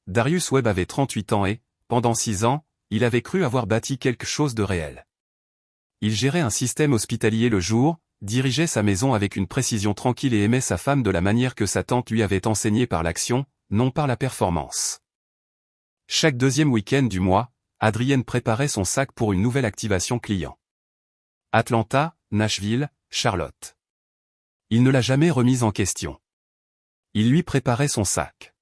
Darius Webb avait 38 ans et, pendant 6 ans, il avait cru avoir bâti quelque chose de réel. Il gérait un système hospitalier le jour, dirigeait sa maison avec une précision tranquille et aimait sa femme de la manière que sa tante lui avait enseigné par l'action, non par la performance. Chaque deuxième week-end du mois, Adrienne préparait son sac pour une nouvelle activation client. Atlanta, Nashville, Charlotte. Il ne l'a jamais remise en question. Il lui préparait son sac.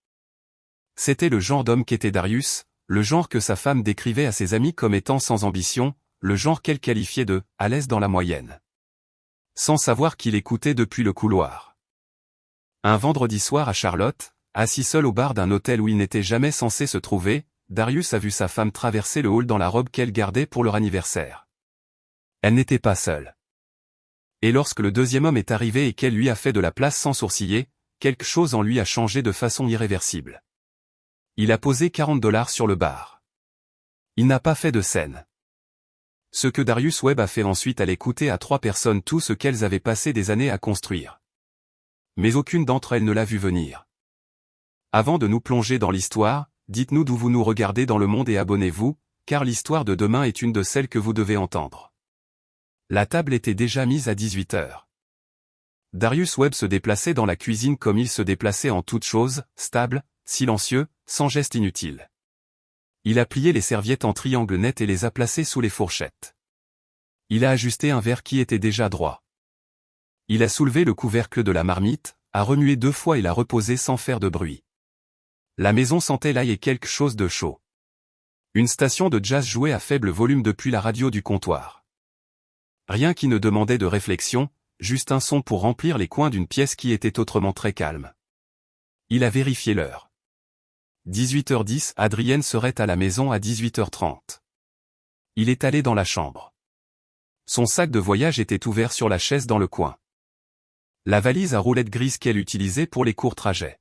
C'était le genre d'homme qu'était Darius, le genre que sa femme décrivait à ses amis comme étant sans ambition, le genre qu'elle qualifiait de « à l'aise dans la moyenne ». Sans savoir qu'il écoutait depuis le couloir. Un vendredi soir à Charlotte, assis seul au bar d'un hôtel où il n'était jamais censé se trouver, Darius a vu sa femme traverser le hall dans la robe qu'elle gardait pour leur anniversaire. Elle n'était pas seule. Et lorsque le deuxième homme est arrivé et qu'elle lui a fait de la place sans sourciller, quelque chose en lui a changé de façon irréversible. Il a posé $40 sur le bar. Il n'a pas fait de scène. Ce que Darius Webb a fait ensuite allait coûter à 3 personnes tout ce qu'elles avaient passé des années à construire. Mais aucune d'entre elles ne l'a vu venir. Avant de nous plonger dans l'histoire, dites-nous d'où vous nous regardez dans le monde et abonnez-vous, car l'histoire de demain est une de celles que vous devez entendre. La table était déjà mise à 18h. Darius Webb se déplaçait dans la cuisine comme il se déplaçait en toutes choses, stable, silencieux, sans geste inutile. Il a plié les serviettes en triangle net et les a placées sous les fourchettes. Il a ajusté un verre qui était déjà droit. Il a soulevé le couvercle de la marmite, a remué 2 fois et l'a reposé sans faire de bruit. La maison sentait l'ail et quelque chose de chaud. Une station de jazz jouait à faible volume depuis la radio du comptoir. Rien qui ne demandait de réflexion, juste un son pour remplir les coins d'une pièce qui était autrement très calme. Il a vérifié l'heure. 18h10, Adrienne serait à la maison à 18h30. Il est allé dans la chambre. Son sac de voyage était ouvert sur la chaise dans le coin. La valise à roulettes grises qu'elle utilisait pour les courts trajets.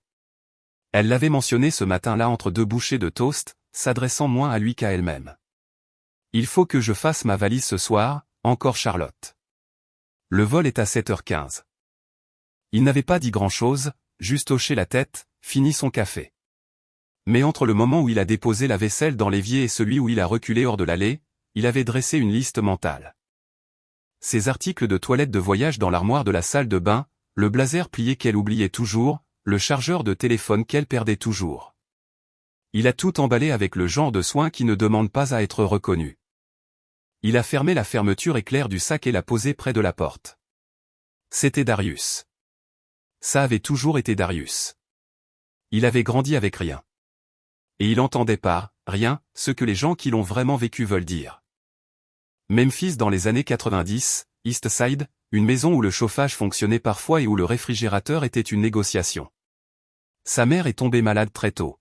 Elle l'avait mentionné ce matin-là entre 2 bouchées de toast, s'adressant moins à lui qu'à elle-même. Il faut que je fasse ma valise ce soir, encore Charlotte. Le vol est à 7h15. Il n'avait pas dit grand-chose, juste hoché la tête, fini son café. Mais entre le moment où il a déposé la vaisselle dans l'évier et celui où il a reculé hors de l'allée, il avait dressé une liste mentale. Ses articles de toilette de voyage dans l'armoire de la salle de bain, le blazer plié qu'elle oubliait toujours, le chargeur de téléphone qu'elle perdait toujours. Il a tout emballé avec le genre de soin qui ne demande pas à être reconnu. Il a fermé la fermeture éclair du sac et l'a posé près de la porte. C'était Darius. Ça avait toujours été Darius. Il avait grandi avec rien. Et il entendait par rien ce que les gens qui l'ont vraiment vécu veulent dire. Memphis dans les années 90, East Side, une maison où le chauffage fonctionnait parfois et où le réfrigérateur était une négociation. Sa mère est tombée malade très tôt.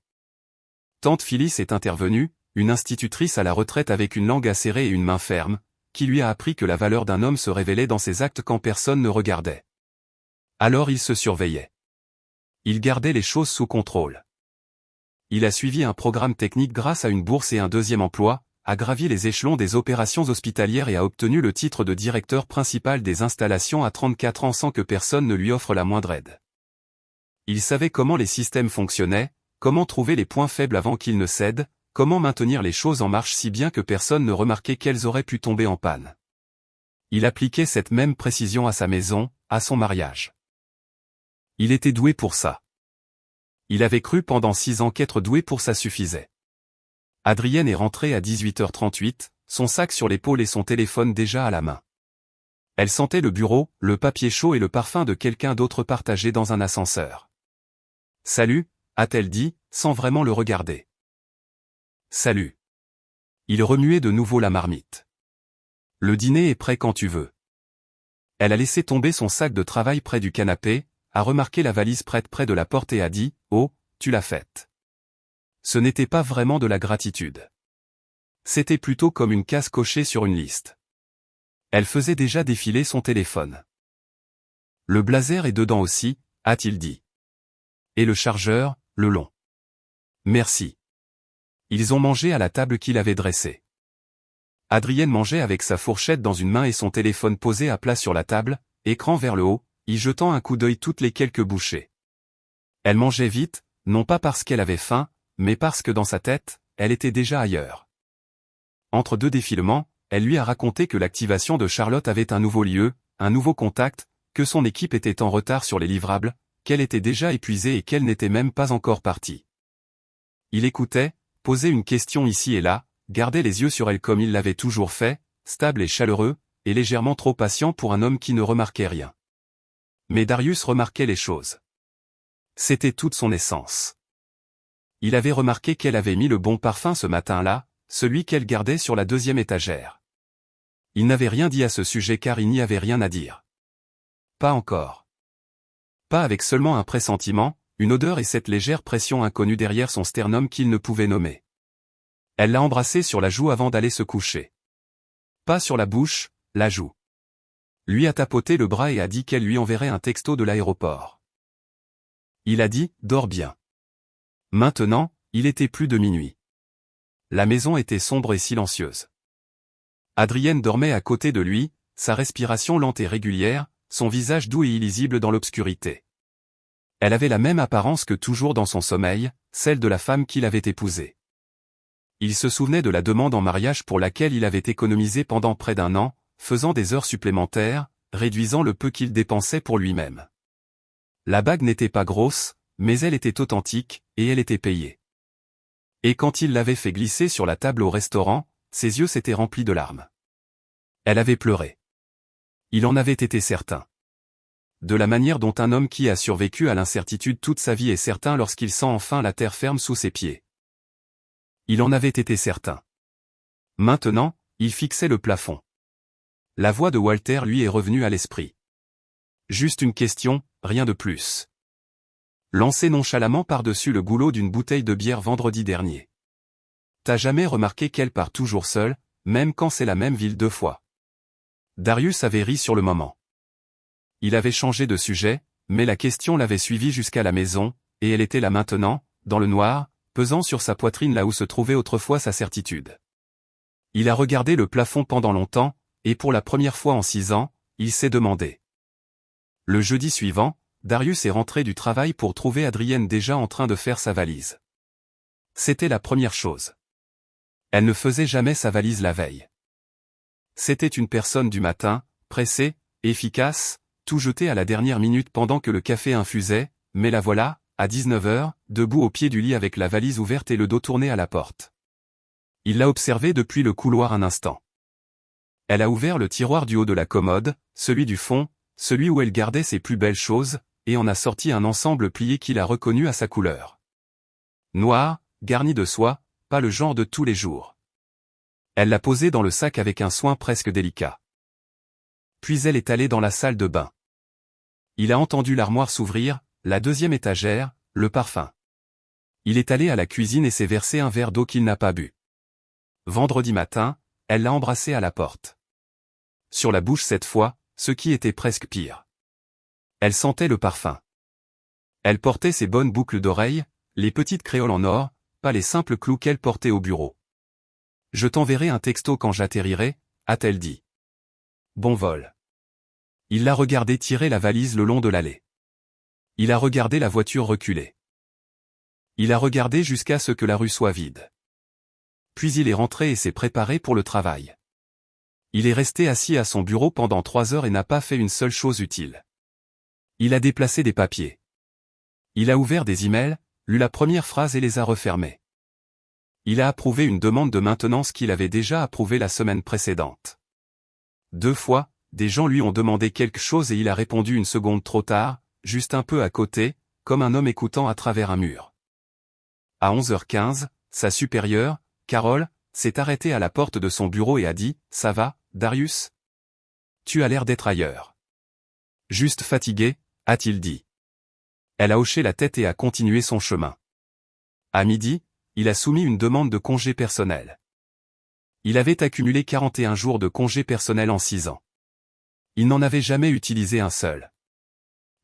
Tante Phyllis est intervenue, une institutrice à la retraite avec une langue acérée et une main ferme, qui lui a appris que la valeur d'un homme se révélait dans ses actes quand personne ne regardait. Alors il se surveillait. Il gardait les choses sous contrôle. Il a suivi un programme technique grâce à une bourse et un deuxième emploi, a gravi les échelons des opérations hospitalières et a obtenu le titre de directeur principal des installations à 34 ans sans que personne ne lui offre la moindre aide. Il savait comment les systèmes fonctionnaient, comment trouver les points faibles avant qu'ils ne cèdent, comment maintenir les choses en marche si bien que personne ne remarquait qu'elles auraient pu tomber en panne. Il appliquait cette même précision à sa maison, à son mariage. Il était doué pour ça. Il avait cru pendant 6 ans qu'être doué pour ça suffisait. Adrienne est rentrée à 18h38, son sac sur l'épaule et son téléphone déjà à la main. Elle sentait le bureau, le papier chaud et le parfum de quelqu'un d'autre partagé dans un ascenseur. « Salut », a-t-elle dit, sans vraiment le regarder. « Salut ». Il remuait de nouveau la marmite. « Le dîner est prêt quand tu veux. » Elle a laissé tomber son sac de travail près du canapé, a remarqué la valise prête près de la porte et a dit « Oh, tu l'as faite ». Ce n'était pas vraiment de la gratitude. C'était plutôt comme une case cochée sur une liste. Elle faisait déjà défiler son téléphone. « Le blazer est dedans aussi », a-t-il dit. « Et le chargeur, le long. »« Merci. » Ils ont mangé à la table qu'il avait dressée. Adrienne mangeait avec sa fourchette dans une main et son téléphone posé à plat sur la table, écran vers le haut, y jetant un coup d'œil toutes les quelques bouchées. Elle mangeait vite, non pas parce qu'elle avait faim, mais parce que dans sa tête, elle était déjà ailleurs. Entre deux défilements, elle lui a raconté que l'activation de Charlotte avait un nouveau lieu, un nouveau contact, que son équipe était en retard sur les livrables, qu'elle était déjà épuisée et qu'elle n'était même pas encore partie. Il écoutait, posait une question ici et là, gardait les yeux sur elle comme il l'avait toujours fait, stable et chaleureux, et légèrement trop patient pour un homme qui ne remarquait rien. Mais Darius remarquait les choses. C'était toute son essence. Il avait remarqué qu'elle avait mis le bon parfum ce matin-là, celui qu'elle gardait sur la deuxième étagère. Il n'avait rien dit à ce sujet car il n'y avait rien à dire. Pas encore. Pas avec seulement un pressentiment, une odeur et cette légère pression inconnue derrière son sternum qu'il ne pouvait nommer. Elle l'a embrassé sur la joue avant d'aller se coucher. Pas sur la bouche, la joue. Lui a tapoté le bras et a dit qu'elle lui enverrait un texto de l'aéroport. Il a dit « Dors bien ». Maintenant, il était plus de minuit. La maison était sombre et silencieuse. Adrienne dormait à côté de lui, sa respiration lente et régulière, son visage doux et illisible dans l'obscurité. Elle avait la même apparence que toujours dans son sommeil, celle de la femme qu'il avait épousée. Il se souvenait de la demande en mariage pour laquelle il avait économisé pendant près d'1 an, faisant des heures supplémentaires, réduisant le peu qu'il dépensait pour lui-même. La bague n'était pas grosse, mais elle était authentique, et elle était payée. Et quand il l'avait fait glisser sur la table au restaurant, ses yeux s'étaient remplis de larmes. Elle avait pleuré. Il en avait été certain. De la manière dont un homme qui a survécu à l'incertitude toute sa vie est certain lorsqu'il sent enfin la terre ferme sous ses pieds. Il en avait été certain. Maintenant, il fixait le plafond. La voix de Walter lui est revenue à l'esprit. Juste une question, rien de plus. Lancé nonchalamment par-dessus le goulot d'une bouteille de bière vendredi dernier. T'as jamais remarqué qu'elle part toujours seule, même quand c'est la même ville 2 fois. Darius avait ri sur le moment. Il avait changé de sujet, mais la question l'avait suivi jusqu'à la maison, et elle était là maintenant, dans le noir, pesant sur sa poitrine là où se trouvait autrefois sa certitude. Il a regardé le plafond pendant longtemps, et pour la première fois en 6 ans, il s'est demandé. Le jeudi suivant, Darius est rentré du travail pour trouver Adrienne déjà en train de faire sa valise. C'était la première chose. Elle ne faisait jamais sa valise la veille. C'était une personne du matin, pressée, efficace, tout jeté à la dernière minute pendant que le café infusait, mais la voilà, à 19h, debout au pied du lit avec la valise ouverte et le dos tourné à la porte. Il l'a observée depuis le couloir un instant. Elle a ouvert le tiroir du haut de la commode, celui du fond, celui où elle gardait ses plus belles choses, et en a sorti un ensemble plié qu'il a reconnu à sa couleur. Noir, garni de soie, pas le genre de tous les jours. Elle l'a posé dans le sac avec un soin presque délicat. Puis elle est allée dans la salle de bain. Il a entendu l'armoire s'ouvrir, la deuxième étagère, le parfum. Il est allé à la cuisine et s'est versé un verre d'eau qu'il n'a pas bu. Vendredi matin, elle l'a embrassé à la porte. Sur la bouche cette fois, ce qui était presque pire. Elle sentait le parfum. Elle portait ses bonnes boucles d'oreilles, les petites créoles en or, pas les simples clous qu'elle portait au bureau. « Je t'enverrai un texto quand j'atterrirai », a-t-elle dit. Bon vol. Il l'a regardé tirer la valise le long de l'allée. Il a regardé la voiture reculer. Il a regardé jusqu'à ce que la rue soit vide. Puis il est rentré et s'est préparé pour le travail. Il est resté assis à son bureau pendant 3 heures et n'a pas fait une seule chose utile. Il a déplacé des papiers. Il a ouvert des emails, lu la première phrase et les a refermés. Il a approuvé une demande de maintenance qu'il avait déjà approuvée la semaine précédente. 2 fois, des gens lui ont demandé quelque chose et il a répondu une seconde trop tard, juste un peu à côté, comme un homme écoutant à travers un mur. À 11h15, sa supérieure, Carole, s'est arrêtée à la porte de son bureau et a dit « Ça va, Darius ? Tu as l'air d'être ailleurs. » Juste fatigué, a-t-il dit. Elle a hoché la tête et a continué son chemin. À midi, il a soumis une demande de congé personnel. Il avait accumulé 41 jours de congé personnel en 6 ans. Il n'en avait jamais utilisé un seul.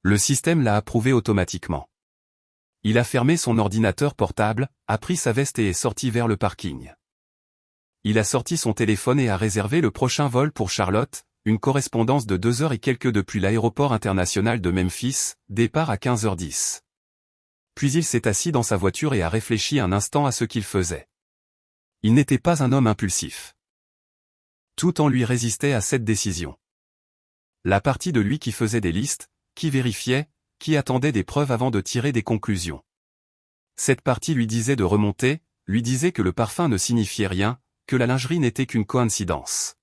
Le système l'a approuvé automatiquement. Il a fermé son ordinateur portable, a pris sa veste et est sorti vers le parking. Il a sorti son téléphone et a réservé le prochain vol pour Charlotte, une correspondance de 2 heures et quelques depuis l'aéroport international de Memphis, départ à 15h10. Puis il s'est assis dans sa voiture et a réfléchi un instant à ce qu'il faisait. Il n'était pas un homme impulsif. Tout en lui résistait à cette décision. La partie de lui qui faisait des listes, qui vérifiait, qui attendait des preuves avant de tirer des conclusions. Cette partie lui disait de remonter, lui disait que le parfum ne signifiait rien, que la lingerie n'était qu'une coïncidence.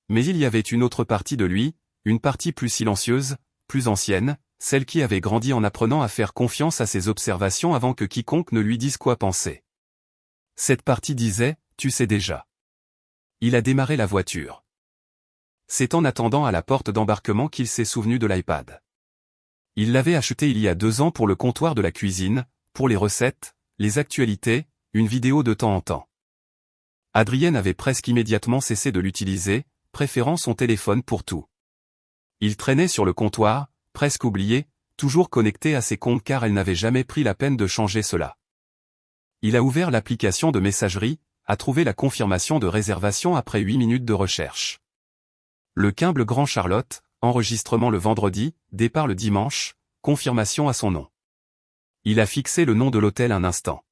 Mais il y avait une autre partie de lui, une partie plus silencieuse, plus ancienne, celle qui avait grandi en apprenant à faire confiance à ses observations avant que quiconque ne lui dise quoi penser. Cette partie disait, tu sais déjà. Il a démarré la voiture. C'est en attendant à la porte d'embarquement qu'il s'est souvenu de l'iPad. Il l'avait acheté il y a 2 ans pour le comptoir de la cuisine, pour les recettes, les actualités, une vidéo de temps en temps. Adrienne avait presque immédiatement cessé de l'utiliser, préférant son téléphone pour tout. Il traînait sur le comptoir, presque oublié, toujours connecté à ses comptes car elle n'avait jamais pris la peine de changer cela. Il a ouvert l'application de messagerie, a trouvé la confirmation de réservation après 8 minutes de recherche. Le Quimble Grand Charlotte, enregistrement le vendredi, départ le dimanche, confirmation à son nom. Il a fixé le nom de l'hôtel un instant.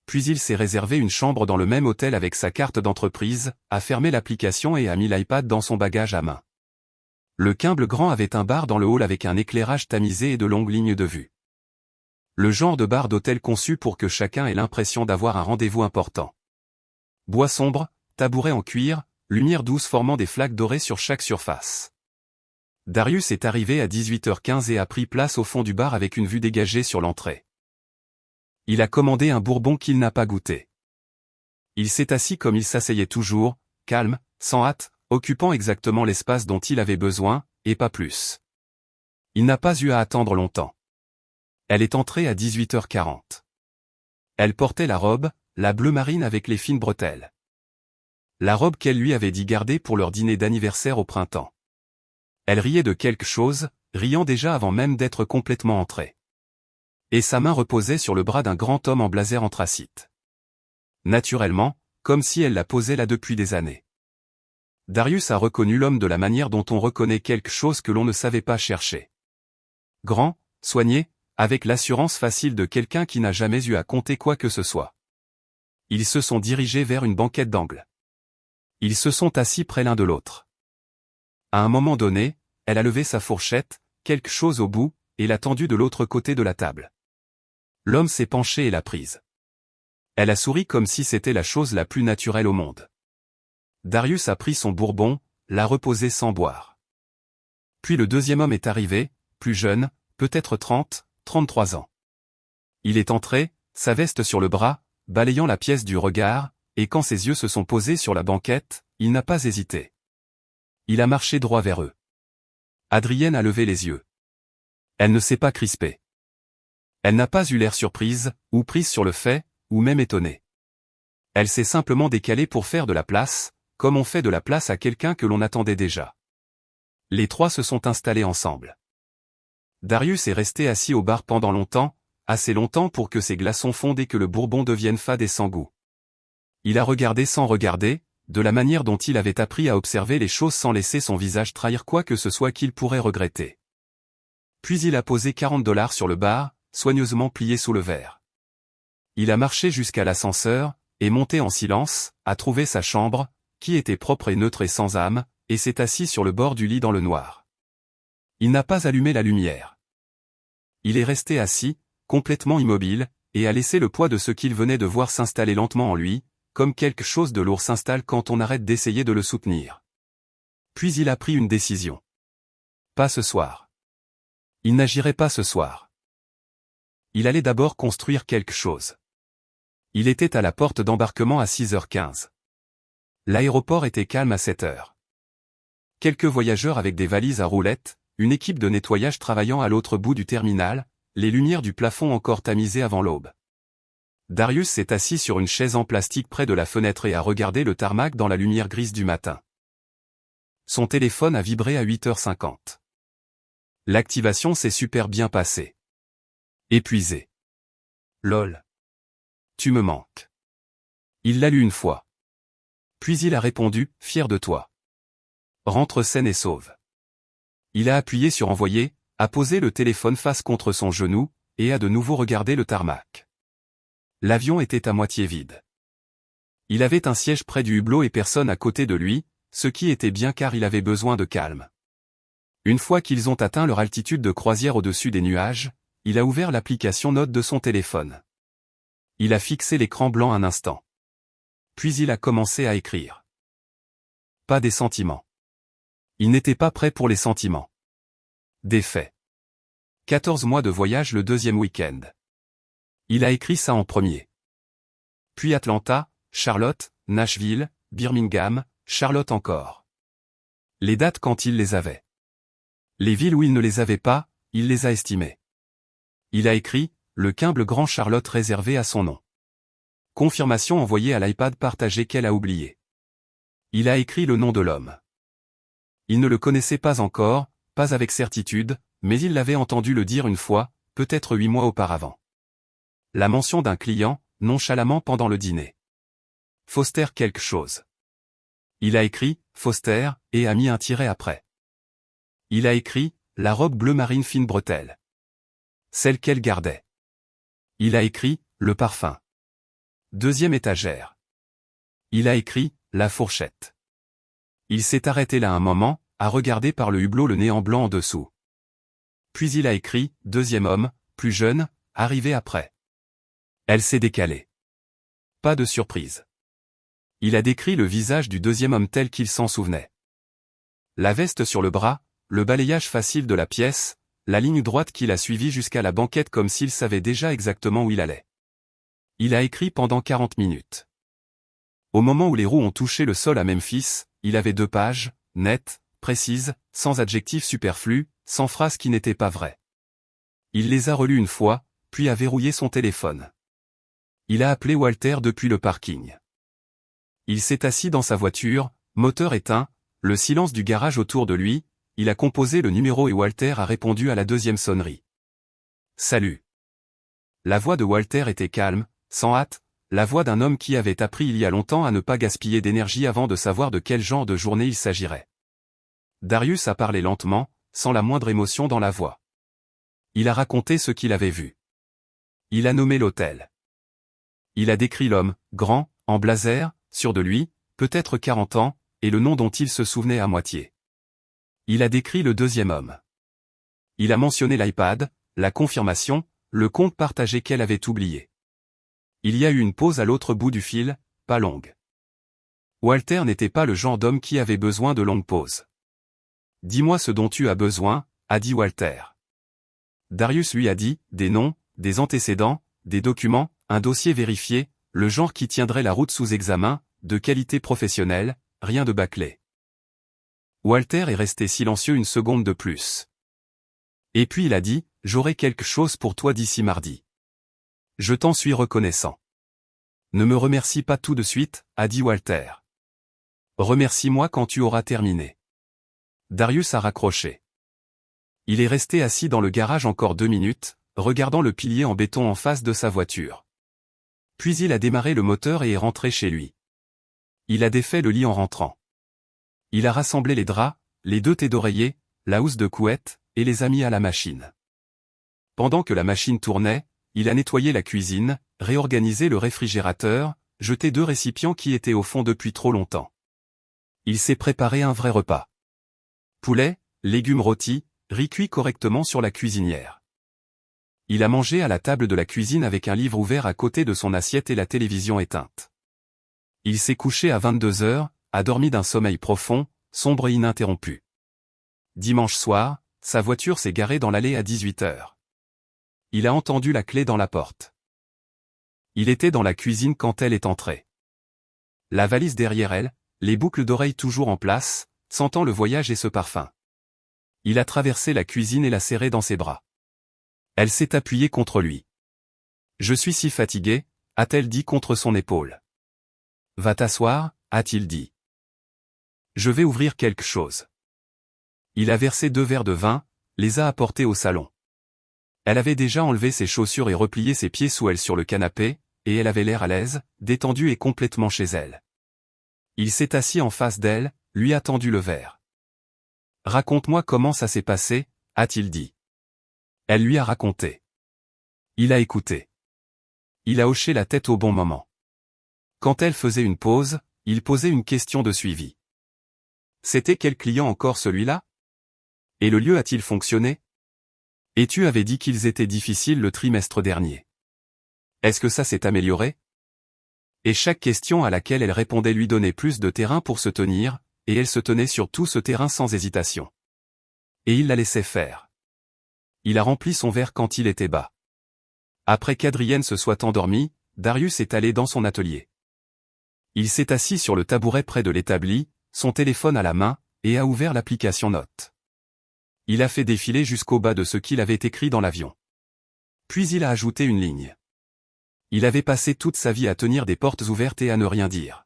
Puis il s'est réservé une chambre dans le même hôtel avec sa carte d'entreprise, a fermé l'application et a mis l'iPad dans son bagage à main. Le Quimble Grand avait un bar dans le hall avec un éclairage tamisé et de longues lignes de vue. Le genre de bar d'hôtel conçu pour que chacun ait l'impression d'avoir un rendez-vous important. Bois sombre, tabouret en cuir, lumière douce formant des flaques dorées sur chaque surface. Darius est arrivé à 18h15 et a pris place au fond du bar avec une vue dégagée sur l'entrée. Il a commandé un bourbon qu'il n'a pas goûté. Il s'est assis comme il s'asseyait toujours, calme, sans hâte, occupant exactement l'espace dont il avait besoin, et pas plus. Il n'a pas eu à attendre longtemps. Elle est entrée à 18h40. Elle portait la robe, la bleu marine avec les fines bretelles. La robe qu'elle lui avait dit garder pour leur dîner d'anniversaire au printemps. Elle riait de quelque chose, riant déjà avant même d'être complètement entrée. Et sa main reposait sur le bras d'un grand homme en blazer anthracite. Naturellement, comme si elle la posait là depuis des années. Darius a reconnu l'homme de la manière dont on reconnaît quelque chose que l'on ne savait pas chercher. Grand, soigné, avec l'assurance facile de quelqu'un qui n'a jamais eu à compter quoi que ce soit. Ils se sont dirigés vers une banquette d'angle. Ils se sont assis près l'un de l'autre. À un moment donné, elle a levé sa fourchette, quelque chose au bout, et l'a tendue de l'autre côté de la table. L'homme s'est penché et l'a prise. Elle a souri comme si c'était la chose la plus naturelle au monde. Darius a pris son bourbon, l'a reposé sans boire. Puis le deuxième homme est arrivé, plus jeune, peut-être 30, 33 ans. Il est entré, sa veste sur le bras, balayant la pièce du regard, et quand ses yeux se sont posés sur la banquette, il n'a pas hésité. Il a marché droit vers eux. Adrienne a levé les yeux. Elle ne s'est pas crispée. Elle n'a pas eu l'air surprise, ou prise sur le fait, ou même étonnée. Elle s'est simplement décalée pour faire de la place, comme on fait de la place à quelqu'un que l'on attendait déjà. Les trois se sont installés ensemble. Darius est resté assis au bar pendant longtemps, assez longtemps pour que ses glaçons fondent et que le bourbon devienne fade et sans goût. Il a regardé sans regarder, de la manière dont il avait appris à observer les choses sans laisser son visage trahir quoi que ce soit qu'il pourrait regretter. Puis il a posé $40 sur le bar, soigneusement plié sous le verre. Il a marché jusqu'à l'ascenseur, et monté en silence, a trouvé sa chambre, qui était propre et neutre et sans âme, et s'est assis sur le bord du lit dans le noir. Il n'a pas allumé la lumière. Il est resté assis, complètement immobile, et a laissé le poids de ce qu'il venait de voir s'installer lentement en lui, comme quelque chose de lourd s'installe quand on arrête d'essayer de le soutenir. Puis il a pris une décision. Pas ce soir. Il n'agirait pas ce soir. Il allait d'abord construire quelque chose. Il était à la porte d'embarquement à 6h15. L'aéroport était calme à 7h. Quelques voyageurs avec des valises à roulettes, une équipe de nettoyage travaillant à l'autre bout du terminal, les lumières du plafond encore tamisées avant l'aube. Darius s'est assis sur une chaise en plastique près de la fenêtre et a regardé le tarmac dans la lumière grise du matin. Son téléphone a vibré à 8h50. L'activation s'est super bien passée. Épuisé. Lol. Tu me manques. Il l'a lu une fois. Puis il a répondu, fier de toi. Rentre saine et sauve. Il a appuyé sur envoyer, a posé le téléphone face contre son genou, et a de nouveau regardé le tarmac. L'avion était à moitié vide. Il avait un siège près du hublot et personne à côté de lui, ce qui était bien car il avait besoin de calme. Une fois qu'ils ont atteint leur altitude de croisière au-dessus des nuages, il a ouvert l'application Notes de son téléphone. Il a fixé l'écran blanc un instant. Puis il a commencé à écrire. Pas des sentiments. Il n'était pas prêt pour les sentiments. Des faits. 14 mois de voyage le deuxième week-end. Il a écrit ça en premier. Puis Atlanta, Charlotte, Nashville, Birmingham, Charlotte encore. Les dates quand il les avait. Les villes où il ne les avait pas, il les a estimées. Il a écrit, le Quimble Grand Charlotte réservé à son nom. Confirmation envoyée à l'iPad partagé qu'elle a oublié. Il a écrit le nom de l'homme. Il ne le connaissait pas encore, pas avec certitude, mais il l'avait entendu le dire une fois, peut-être 8 mois auparavant. La mention d'un client, nonchalamment pendant le dîner. Foster quelque chose. Il a écrit, Foster, et a mis un tiret après. Il a écrit, la robe bleu marine fine bretelle. Celle qu'elle gardait. Il a écrit, le parfum. Deuxième étagère. Il a écrit, la fourchette. Il s'est arrêté là un moment, à regarder par le hublot le néant blanc en dessous. Puis il a écrit, deuxième homme, plus jeune, arrivé après. Elle s'est décalée. Pas de surprise. Il a décrit le visage du deuxième homme tel qu'il s'en souvenait. La veste sur le bras, le balayage facile de la pièce, la ligne droite qu'il a suivie jusqu'à la banquette comme s'il savait déjà exactement où il allait. Il a écrit pendant 40 minutes. Au moment où les roues ont touché le sol à Memphis, il avait 2 pages, nettes, précises, sans adjectifs superflus, sans phrases qui n'étaient pas vraies. Il les a relues une fois, puis a verrouillé son téléphone. Il a appelé Walter depuis le parking. Il s'est assis dans sa voiture, moteur éteint, le silence du garage autour de lui, il a composé le numéro et Walter a répondu à la deuxième sonnerie. Salut. La voix de Walter était calme, sans hâte, la voix d'un homme qui avait appris il y a longtemps à ne pas gaspiller d'énergie avant de savoir de quel genre de journée il s'agirait. Darius a parlé lentement, sans la moindre émotion dans la voix. Il a raconté ce qu'il avait vu. Il a nommé l'hôtel. Il a décrit l'homme, grand, en blazer, sûr de lui, peut-être 40 ans, et le nom dont il se souvenait à moitié. Il a décrit le deuxième homme. Il a mentionné l'iPad, la confirmation, le compte partagé qu'elle avait oublié. Il y a eu une pause à l'autre bout du fil, pas longue. Walter n'était pas le genre d'homme qui avait besoin de longues pauses. Dis-moi ce dont tu as besoin, a dit Walter. Darius lui a dit, des noms, des antécédents, des documents, un dossier vérifié, le genre qui tiendrait la route sous examen, de qualité professionnelle, rien de bâclé. Walter est resté silencieux une seconde de plus. Et puis il a dit, j'aurai quelque chose pour toi d'ici mardi. Je t'en suis reconnaissant. Ne me remercie pas tout de suite, a dit Walter. Remercie-moi quand tu auras terminé. Darius a raccroché. Il est resté assis dans le garage encore 2 minutes, regardant le pilier en béton en face de sa voiture. Puis il a démarré le moteur et est rentré chez lui. Il a défait le lit en rentrant. Il a rassemblé les draps, les 2 tés d'oreiller, la housse de couette, et les a mis à la machine. Pendant que la machine tournait, il a nettoyé la cuisine, réorganisé le réfrigérateur, jeté 2 récipients qui étaient au fond depuis trop longtemps. Il s'est préparé un vrai repas. Poulet, légumes rôtis, riz cuit correctement sur la cuisinière. Il a mangé à la table de la cuisine avec un livre ouvert à côté de son assiette et la télévision éteinte. Il s'est couché à 22 heures, a dormi d'un sommeil profond, sombre et ininterrompu. Dimanche soir, sa voiture s'est garée dans l'allée à 18 heures. Il a entendu la clé dans la porte. Il était dans la cuisine quand elle est entrée. La valise derrière elle, les boucles d'oreilles toujours en place, sentant le voyage et ce parfum. Il a traversé la cuisine et l'a serrée dans ses bras. Elle s'est appuyée contre lui. Je suis si fatigué, a-t-elle dit contre son épaule. Va t'asseoir, a-t-il dit. Je vais ouvrir quelque chose. Il a versé 2 verres de vin, les a apportés au salon. Elle avait déjà enlevé ses chaussures et replié ses pieds sous elle sur le canapé, et elle avait l'air à l'aise, détendue et complètement chez elle. Il s'est assis en face d'elle, lui a tendu le verre. Raconte-moi comment ça s'est passé, a-t-il dit. Elle lui a raconté. Il a écouté. Il a hoché la tête au bon moment. Quand elle faisait une pause, il posait une question de suivi. C'était quel client encore celui-là? Et le lieu a-t-il fonctionné? Et tu avais dit qu'ils étaient difficiles le trimestre dernier. Est-ce que ça s'est amélioré? Et chaque question à laquelle elle répondait lui donnait plus de terrain pour se tenir, et elle se tenait sur tout ce terrain sans hésitation. Et il la laissait faire. Il a rempli son verre quand il était bas. Après qu'Adrienne se soit endormie, Darius est allé dans son atelier. Il s'est assis sur le tabouret près de l'établi, son téléphone à la main, et a ouvert l'application Notes. Il a fait défiler jusqu'au bas de ce qu'il avait écrit dans l'avion. Puis il a ajouté une ligne. Il avait passé toute sa vie à tenir des portes ouvertes et à ne rien dire.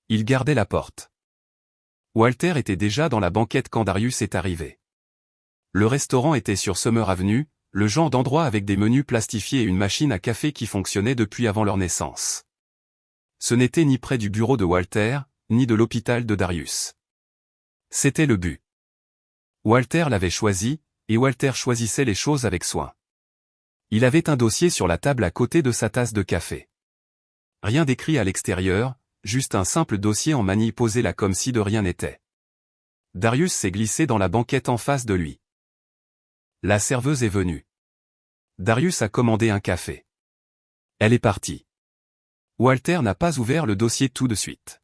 Il gardait la porte. Walter était déjà dans la banquette quand Darius est arrivé. Le restaurant était sur Summer Avenue, le genre d'endroit avec des menus plastifiés et une machine à café qui fonctionnait depuis avant leur naissance. Ce n'était ni près du bureau de Walter, ni de l'hôpital de Darius. C'était le but. Walter l'avait choisi, et Walter choisissait les choses avec soin. Il avait un dossier sur la table à côté de sa tasse de café. Rien d'écrit à l'extérieur, juste un simple dossier en manille posé là comme si de rien n'était. Darius s'est glissé dans la banquette en face de lui. La serveuse est venue. Darius a commandé un café. Elle est partie. Walter n'a pas ouvert le dossier tout de suite.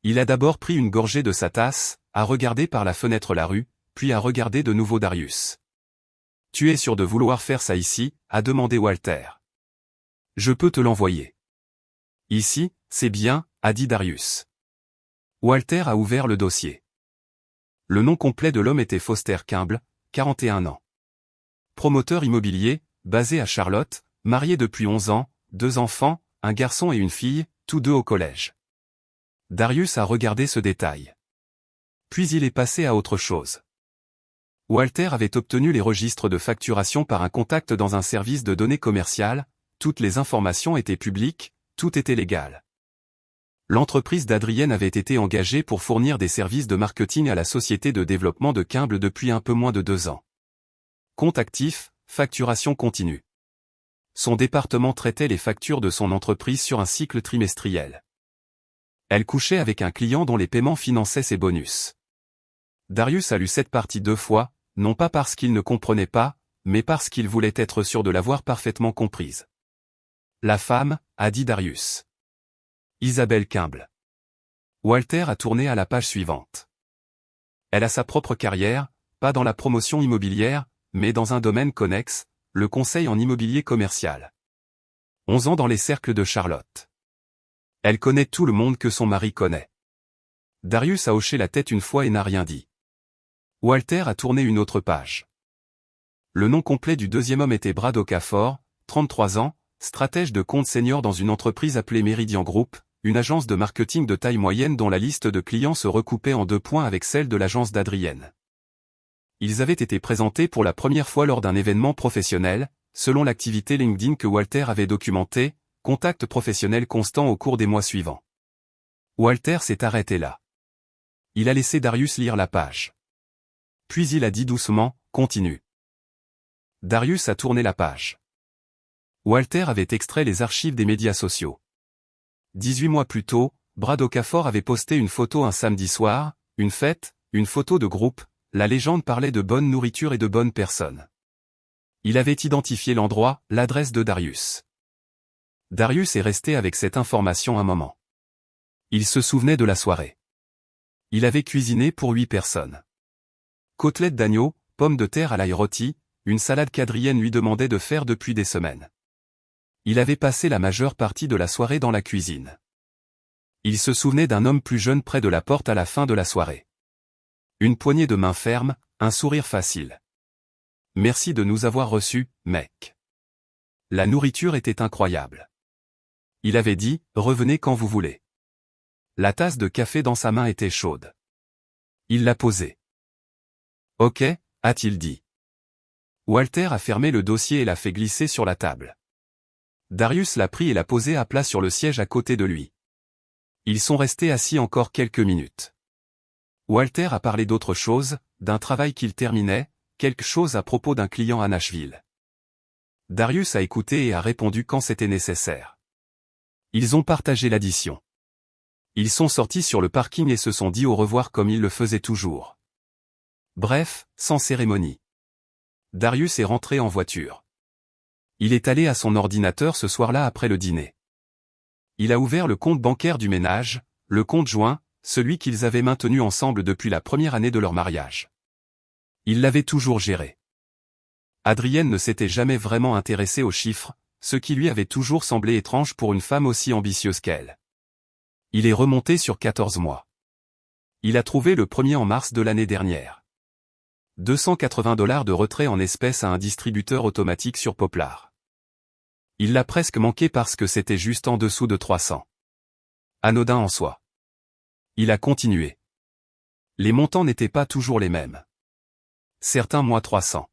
Il a d'abord pris une gorgée de sa tasse, a regardé par la fenêtre la rue, puis a regardé de nouveau Darius. « Tu es sûr de vouloir faire ça ici ?» a demandé Walter. « Je peux te l'envoyer. »« Ici, c'est bien » a dit Darius. Walter a ouvert le dossier. Le nom complet de l'homme était Foster Kimble, 41 ans. Promoteur immobilier, basé à Charlotte, marié depuis 11 ans, 2 enfants, un garçon et une fille, tous deux au collège. Darius a regardé ce détail. Puis il est passé à autre chose. Walter avait obtenu les registres de facturation par un contact dans un service de données commerciales, toutes les informations étaient publiques, tout était légal. L'entreprise d'Adrienne avait été engagée pour fournir des services de marketing à la société de développement de Kimble depuis un peu moins de 2 ans. Compte actif, facturation continue. Son département traitait les factures de son entreprise sur un cycle trimestriel. Elle couchait avec un client dont les paiements finançaient ses bonus. Darius a lu cette partie 2 fois, non pas parce qu'il ne comprenait pas, mais parce qu'il voulait être sûr de l'avoir parfaitement comprise. La femme, a dit Darius. Isabelle Kimble. Walter a tourné à la page suivante. Elle a sa propre carrière, pas dans la promotion immobilière, mais dans un domaine connexe, le conseil en immobilier commercial. 11 ans dans les cercles de Charlotte. Elle connaît tout le monde que son mari connaît. Darius a hoché la tête une fois et n'a rien dit. Walter a tourné une autre page. Le nom complet du deuxième homme était Brad Okafor, 33 ans, stratège de compte senior dans une entreprise appelée Meridian Group, une agence de marketing de taille moyenne dont la liste de clients se recoupait en 2 points avec celle de l'agence d'Adrienne. Ils avaient été présentés pour la première fois lors d'un événement professionnel, selon l'activité LinkedIn que Walter avait documentée, contact professionnel constant au cours des mois suivants. Walter s'est arrêté là. Il a laissé Darius lire la page. Puis il a dit doucement, « Continue ». Darius a tourné la page. Walter avait extrait les archives des médias sociaux. 18 mois plus tôt, Brad Okafor avait posté une photo un samedi soir, une fête, une photo de groupe, la légende parlait de bonne nourriture et de bonnes personnes. Il avait identifié l'endroit, l'adresse de Darius. Darius est resté avec cette information un moment. Il se souvenait de la soirée. Il avait cuisiné pour 8 personnes. Côtelettes d'agneau, pommes de terre à l'ail rôti, une salade qu'Adrienne lui demandait de faire depuis des semaines. Il avait passé la majeure partie de la soirée dans la cuisine. Il se souvenait d'un homme plus jeune près de la porte à la fin de la soirée. Une poignée de main ferme, un sourire facile. « Merci de nous avoir reçus, mec. » La nourriture était incroyable. Il avait dit, « Revenez quand vous voulez. » La tasse de café dans sa main était chaude. Il l'a posée. « Ok » a-t-il dit. Walter a fermé le dossier et l'a fait glisser sur la table. Darius l'a pris et l'a posé à plat sur le siège à côté de lui. Ils sont restés assis encore quelques minutes. Walter a parlé d'autre chose, d'un travail qu'il terminait, quelque chose à propos d'un client à Nashville. Darius a écouté et a répondu quand c'était nécessaire. Ils ont partagé l'addition. Ils sont sortis sur le parking et se sont dit au revoir comme ils le faisaient toujours. Bref, sans cérémonie. Darius est rentré en voiture. Il est allé à son ordinateur ce soir-là après le dîner. Il a ouvert le compte bancaire du ménage, le compte joint, celui qu'ils avaient maintenu ensemble depuis la première année de leur mariage. Il l'avait toujours géré. Adrienne ne s'était jamais vraiment intéressée aux chiffres, ce qui lui avait toujours semblé étrange pour une femme aussi ambitieuse qu'elle. Il est remonté sur 14 mois. Il a trouvé le premier en mars de l'année dernière. $280 de retrait en espèces à un distributeur automatique sur Poplar. Il l'a presque manqué parce que c'était juste en dessous de 300. Anodin en soi. Il a continué. Les montants n'étaient pas toujours les mêmes. Certains mois 300.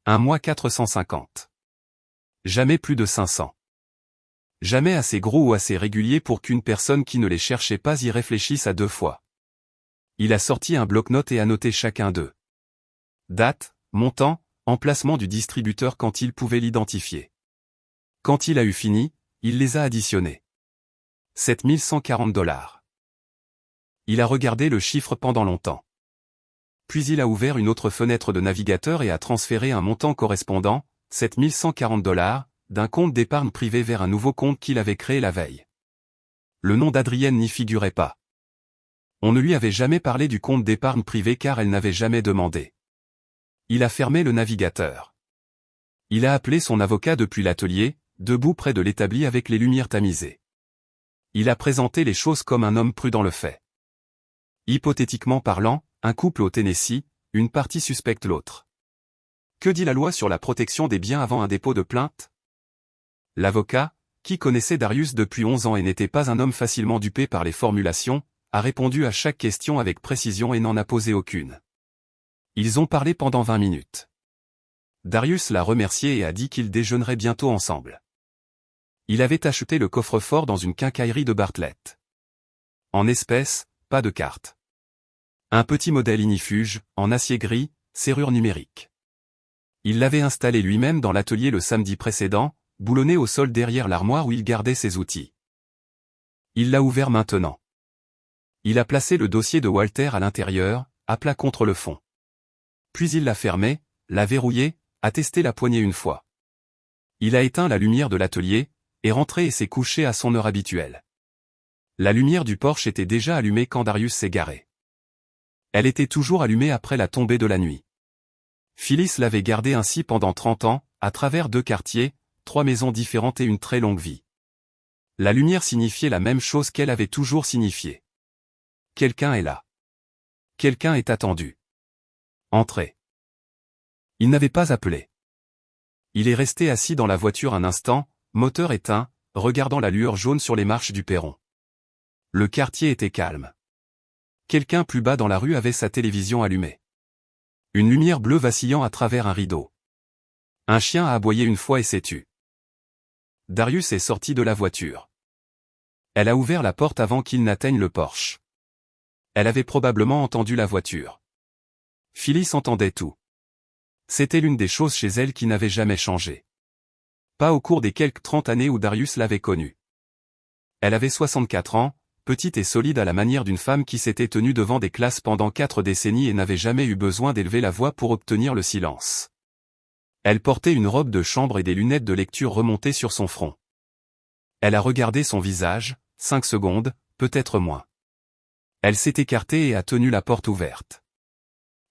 Un mois 450. Jamais plus de 500. Jamais assez gros ou assez régulier pour qu'une personne qui ne les cherchait pas y réfléchisse à deux fois. Il a sorti un bloc-notes et a noté chacun d'eux. Date, montant, emplacement du distributeur quand il pouvait l'identifier. Quand il a eu fini, il les a additionnés. $7 140. Il a regardé le chiffre pendant longtemps. Puis il a ouvert une autre fenêtre de navigateur et a transféré un montant correspondant, $7 140, d'un compte d'épargne privé vers un nouveau compte qu'il avait créé la veille. Le nom d'Adrienne n'y figurait pas. On ne lui avait jamais parlé du compte d'épargne privé car elle n'avait jamais demandé. Il a fermé le navigateur. Il a appelé son avocat depuis l'atelier, debout près de l'établi avec les lumières tamisées. Il a présenté les choses comme un homme prudent le fait. Hypothétiquement parlant, un couple au Tennessee, une partie suspecte l'autre. Que dit la loi sur la protection des biens avant un dépôt de plainte? L'avocat, qui connaissait Darius depuis 11 ans et n'était pas un homme facilement dupé par les formulations, a répondu à chaque question avec précision et n'en a posé aucune. Ils ont parlé pendant 20 minutes. Darius l'a remercié et a dit qu'ils déjeuneraient bientôt ensemble. Il avait acheté le coffre-fort dans une quincaillerie de Bartlett. En espèces, pas de carte. Un petit modèle ignifuge, en acier gris, serrure numérique. Il l'avait installé lui-même dans l'atelier le samedi précédent, boulonné au sol derrière l'armoire où il gardait ses outils. Il l'a ouvert maintenant. Il a placé le dossier de Walter à l'intérieur, à plat contre le fond. Puis il l'a fermé, l'a verrouillé, a testé la poignée une fois. Il a éteint la lumière de l'atelier, est rentré et s'est couché à son heure habituelle. La lumière du porche était déjà allumée quand Darius s'est garé. Elle était toujours allumée après la tombée de la nuit. Phyllis l'avait gardée ainsi pendant 30 ans, à travers 2 quartiers, 3 maisons différentes et une très longue vie. La lumière signifiait la même chose qu'elle avait toujours signifié. Quelqu'un est là. Quelqu'un est attendu. Entrez. Il n'avait pas appelé. Il est resté assis dans la voiture un instant, moteur éteint, regardant la lueur jaune sur les marches du perron. Le quartier était calme. Quelqu'un plus bas dans la rue avait sa télévision allumée. Une lumière bleue vacillant à travers un rideau. Un chien a aboyé une fois et s'est tu. Darius est sorti de la voiture. Elle a ouvert la porte avant qu'il n'atteigne le porche. Elle avait probablement entendu la voiture. Phyllis entendait tout. C'était l'une des choses chez elle qui n'avait jamais changé. Pas au cours des quelques 30 années où Darius l'avait connue. Elle avait 64 ans, petite et solide à la manière d'une femme qui s'était tenue devant des classes pendant 4 décennies et n'avait jamais eu besoin d'élever la voix pour obtenir le silence. Elle portait une robe de chambre et des lunettes de lecture remontées sur son front. Elle a regardé son visage, 5 secondes, peut-être moins. Elle s'est écartée et a tenu la porte ouverte.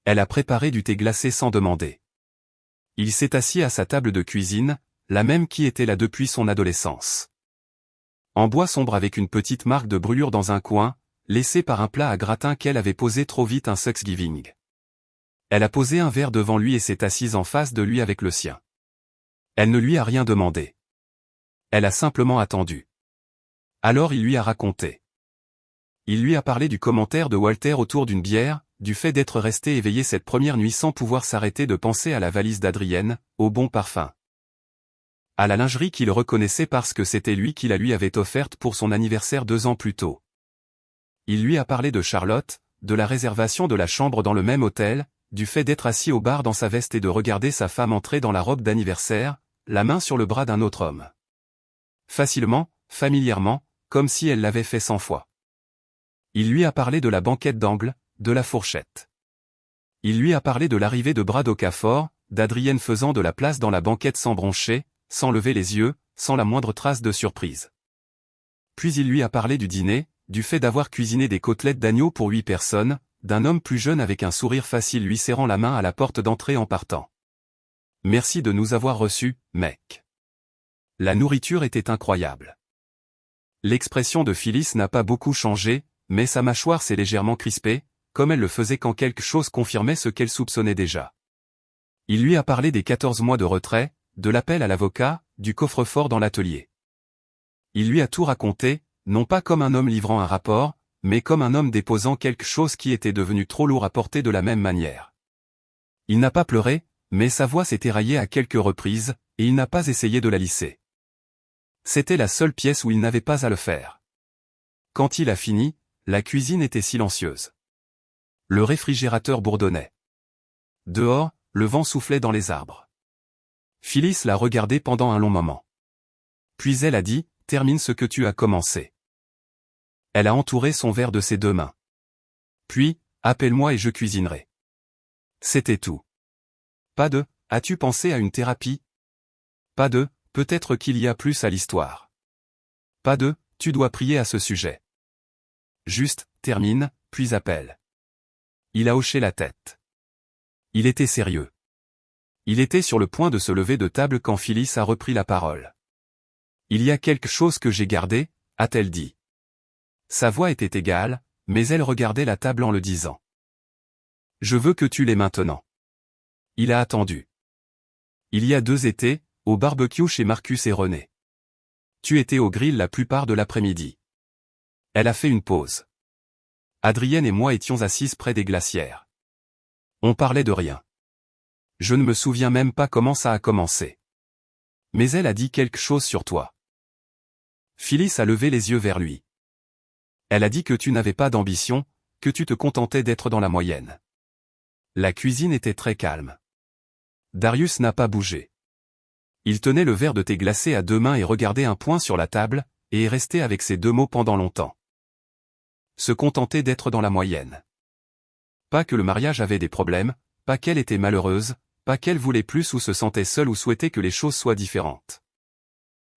Elle a préparé du thé glacé sans demander. Il s'est assis à sa table de cuisine, la même qui était là depuis son adolescence. En bois sombre avec une petite marque de brûlure dans un coin, laissée par un plat à gratin qu'elle avait posé trop vite un Thanksgiving. Elle a posé un verre devant lui et s'est assise en face de lui avec le sien. Elle ne lui a rien demandé. Elle a simplement attendu. Alors il lui a raconté. Il lui a parlé du commentaire de Walter autour d'une bière, du fait d'être resté éveillé cette première nuit sans pouvoir s'arrêter de penser à la valise d'Adrienne, au bon parfum. À la lingerie qu'il reconnaissait parce que c'était lui qui la lui avait offerte pour son anniversaire 2 ans plus tôt. Il lui a parlé de Charlotte, de la réservation de la chambre dans le même hôtel, du fait d'être assis au bar dans sa veste et de regarder sa femme entrer dans la robe d'anniversaire, la main sur le bras d'un autre homme. Facilement, familièrement, comme si elle l'avait fait 100 fois. Il lui a parlé de la banquette d'angle, de la fourchette. Il lui a parlé de l'arrivée de Brad Okafor, d'Adrienne faisant de la place dans la banquette sans broncher, sans lever les yeux, sans la moindre trace de surprise. Puis il lui a parlé du dîner, du fait d'avoir cuisiné des côtelettes d'agneau pour 8 personnes, d'un homme plus jeune avec un sourire facile lui serrant la main à la porte d'entrée en partant. « Merci de nous avoir reçus, mec. La nourriture était incroyable. » L'expression de Phyllis n'a pas beaucoup changé, mais sa mâchoire s'est légèrement crispée, comme elle le faisait quand quelque chose confirmait ce qu'elle soupçonnait déjà. Il lui a parlé des 14 mois de retrait, de l'appel à l'avocat, du coffre-fort dans l'atelier. Il lui a tout raconté, non pas comme un homme livrant un rapport, mais comme un homme déposant quelque chose qui était devenu trop lourd à porter de la même manière. Il n'a pas pleuré, mais sa voix s'est éraillée à quelques reprises, et il n'a pas essayé de la lisser. C'était la seule pièce où il n'avait pas à le faire. Quand il a fini, la cuisine était silencieuse. Le réfrigérateur bourdonnait. Dehors, le vent soufflait dans les arbres. Phyllis l'a regardé pendant un long moment. Puis elle a dit, « Termine ce que tu as commencé. » Elle a entouré son verre de ses 2 mains. Puis, « Appelle-moi et je cuisinerai. » C'était tout. Pas de « As-tu pensé à une thérapie ?» Pas de « Peut-être qu'il y a plus à l'histoire. » Pas de « Tu dois prier à ce sujet. » Juste, termine, puis appelle. Il a hoché la tête. Il était sérieux. Il était sur le point de se lever de table quand Phyllis a repris la parole. « Il y a quelque chose que j'ai gardé, » a-t-elle dit. Sa voix était égale, mais elle regardait la table en le disant. « Je veux que tu l'aies maintenant. » Il a attendu. Il y a 2 étés, au barbecue chez Marcus et René. Tu étais au grill la plupart de l'après-midi. Elle a fait une pause. Adrienne et moi étions assises près des glacières. On parlait de rien. Je ne me souviens même pas comment ça a commencé. Mais elle a dit quelque chose sur toi. Phyllis a levé les yeux vers lui. Elle a dit que tu n'avais pas d'ambition, que tu te contentais d'être dans la moyenne. La cuisine était très calme. Darius n'a pas bougé. Il tenait le verre de thé glacé à 2 mains et regardait un point sur la table, et est resté avec ces 2 mots pendant longtemps. Se contenter d'être dans la moyenne. Pas que le mariage avait des problèmes, pas qu'elle était malheureuse, pas qu'elle voulait plus ou se sentait seule ou souhaitait que les choses soient différentes.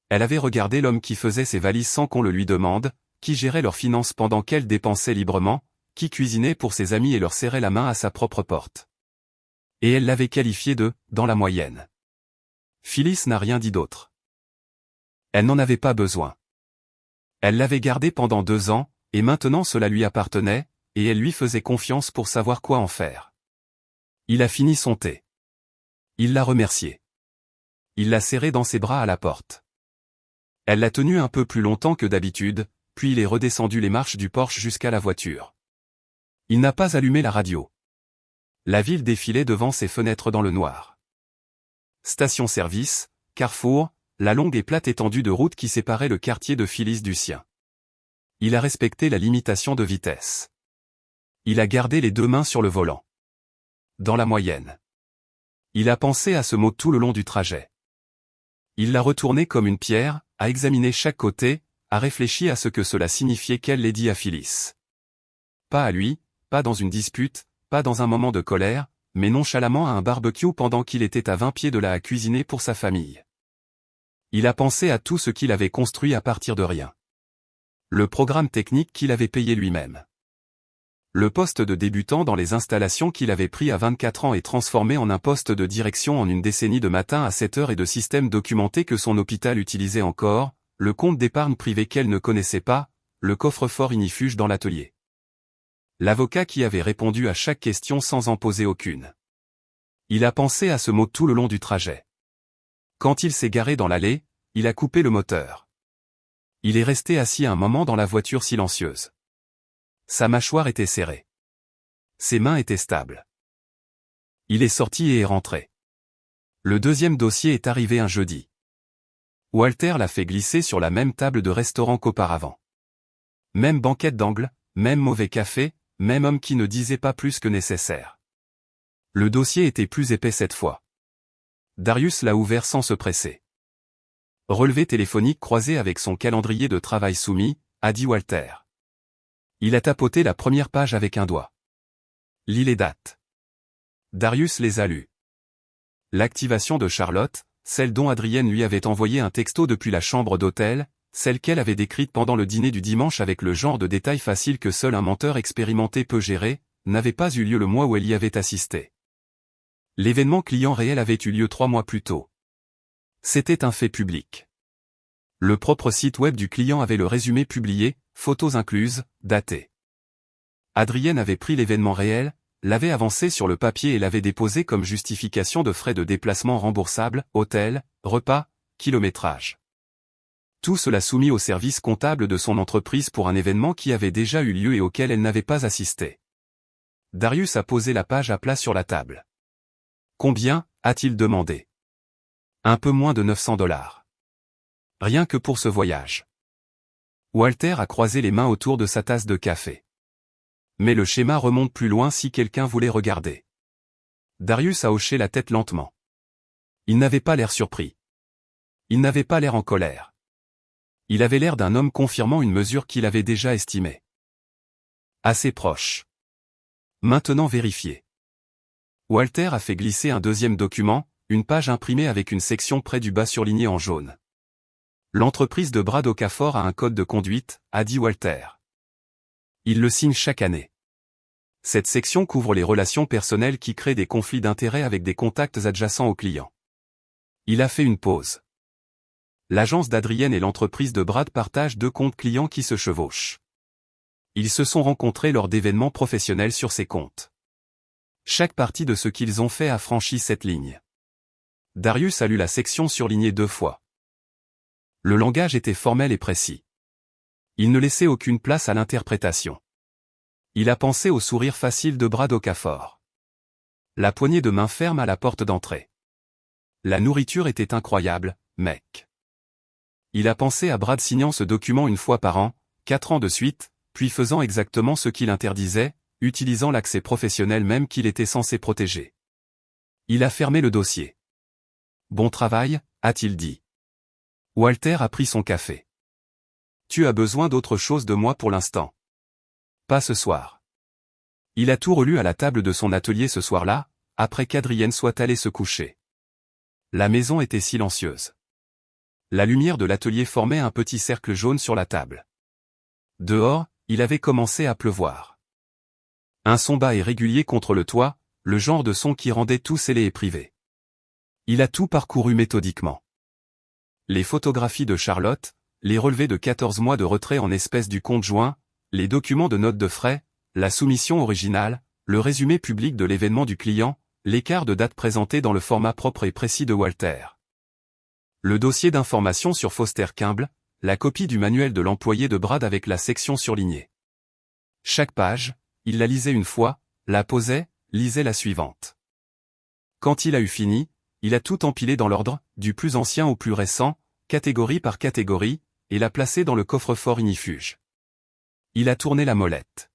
Elle avait regardé l'homme qui faisait ses valises sans qu'on le lui demande, qui gérait leurs finances pendant qu'elle dépensait librement, qui cuisinait pour ses amis et leur serrait la main à sa propre porte. Et elle l'avait qualifié de « dans la moyenne ». Phyllis n'a rien dit d'autre. Elle n'en avait pas besoin. Elle l'avait gardé pendant 2 ans, et maintenant cela lui appartenait, et elle lui faisait confiance pour savoir quoi en faire. Il a fini son thé. Il l'a remercié. Il l'a serré dans ses bras à la porte. Elle l'a tenu un peu plus longtemps que d'habitude, puis il est redescendu les marches du porche jusqu'à la voiture. Il n'a pas allumé la radio. La ville défilait devant ses fenêtres dans le noir. Station-service, carrefour, la longue et plate étendue de route qui séparait le quartier de Phyllis du sien. Il a respecté la limitation de vitesse. Il a gardé les 2 mains sur le volant. Dans la moyenne. Il a pensé à ce mot tout le long du trajet. Il l'a retourné comme une pierre, a examiné chaque côté, a réfléchi à ce que cela signifiait qu'elle l'ait dit à Phyllis. Pas à lui, pas dans une dispute, pas dans un moment de colère, mais nonchalamment à un barbecue pendant qu'il était à 20 pieds de là à cuisiner pour sa famille. Il a pensé à tout ce qu'il avait construit à partir de rien. Le programme technique qu'il avait payé lui-même. Le poste de débutant dans les installations qu'il avait pris à 24 ans et transformé en un poste de direction en une décennie de matin à 7 heures et de systèmes documentés que son hôpital utilisait encore, le compte d'épargne privé qu'elle ne connaissait pas, le coffre-fort ignifuge dans l'atelier. L'avocat qui avait répondu à chaque question sans en poser aucune. Il a pensé à ce mot tout le long du trajet. Quand il s'est garé dans l'allée, il a coupé le moteur. Il est resté assis un moment dans la voiture silencieuse. Sa mâchoire était serrée. Ses mains étaient stables. Il est sorti et est rentré. Le 2e dossier est arrivé un jeudi. Walter l'a fait glisser sur la même table de restaurant qu'auparavant. Même banquette d'angle, même mauvais café, même homme qui ne disait pas plus que nécessaire. Le dossier était plus épais cette fois. Darius l'a ouvert sans se presser. Relevé téléphonique croisé avec son calendrier de travail soumis, a dit Walter. Il a tapoté la première page avec un doigt. Lis les dates. Darius les a lues. L'activation de Charlotte, celle dont Adrienne lui avait envoyé un texto depuis la chambre d'hôtel, celle qu'elle avait décrite pendant le dîner du dimanche avec le genre de détails faciles que seul un menteur expérimenté peut gérer, n'avait pas eu lieu le mois où elle y avait assisté. L'événement client réel avait eu lieu 3 mois plus tôt. C'était un fait public. Le propre site web du client avait le résumé publié, photos incluses, daté. Adrienne avait pris l'événement réel, l'avait avancé sur le papier et l'avait déposé comme justification de frais de déplacement remboursables, hôtel, repas, kilométrage. Tout cela soumis au service comptable de son entreprise pour un événement qui avait déjà eu lieu et auquel elle n'avait pas assisté. Darius a posé la page à plat sur la table. Combien, a-t-il demandé. Un peu moins de 900 $. Rien que pour ce voyage. Walter a croisé les mains autour de sa tasse de café. Mais le schéma remonte plus loin si quelqu'un voulait regarder. Darius a hoché la tête lentement. Il n'avait pas l'air surpris. Il n'avait pas l'air en colère. Il avait l'air d'un homme confirmant une mesure qu'il avait déjà estimée. Assez proche. Maintenant vérifié. Walter a fait glisser un deuxième document, une page imprimée avec une section près du bas surlignée en jaune. L'entreprise de Brad Okafor a un code de conduite, a dit Walter. Il le signe chaque année. Cette section couvre les relations personnelles qui créent des conflits d'intérêts avec des contacts adjacents aux clients. Il a fait une pause. L'agence d'Adrienne et l'entreprise de Brad partagent 2 comptes clients qui se chevauchent. Ils se sont rencontrés lors d'événements professionnels sur ces comptes. Chaque partie de ce qu'ils ont fait a franchi cette ligne. Darius a lu la section surlignée 2 fois. Le langage était formel et précis. Il ne laissait aucune place à l'interprétation. Il a pensé au sourire facile de Brad Okafor. La poignée de main ferme à la porte d'entrée. La nourriture était incroyable, mec. Il a pensé à Brad signant ce document une fois par an, 4 ans de suite, puis faisant exactement ce qu'il interdisait, utilisant l'accès professionnel même qu'il était censé protéger. Il a fermé le dossier. Bon travail, a-t-il dit. Walter a pris son café. Tu as besoin d'autre chose de moi pour l'instant. Pas ce soir. Il a tout relu à la table de son atelier ce soir-là, après qu'Adrienne soit allée se coucher. La maison était silencieuse. La lumière de l'atelier formait un petit cercle jaune sur la table. Dehors, il avait commencé à pleuvoir. Un son bas et régulier contre le toit, le genre de son qui rendait tout scellé et privé. Il a tout parcouru méthodiquement. Les photographies de Charlotte, les relevés de 14 mois de retrait en espèces du compte joint, les documents de notes de frais, la soumission originale, le résumé public de l'événement du client, l'écart de date présenté dans le format propre et précis de Walter. Le dossier d'information sur Foster Kimble, la copie du manuel de l'employé de Brad avec la section surlignée. Chaque page, il la lisait une fois, la posait, lisait la suivante. Quand il a eu fini, il a tout empilé dans l'ordre, du plus ancien au plus récent, catégorie par catégorie, et l'a placé dans le coffre-fort ignifuge. Il a tourné la molette.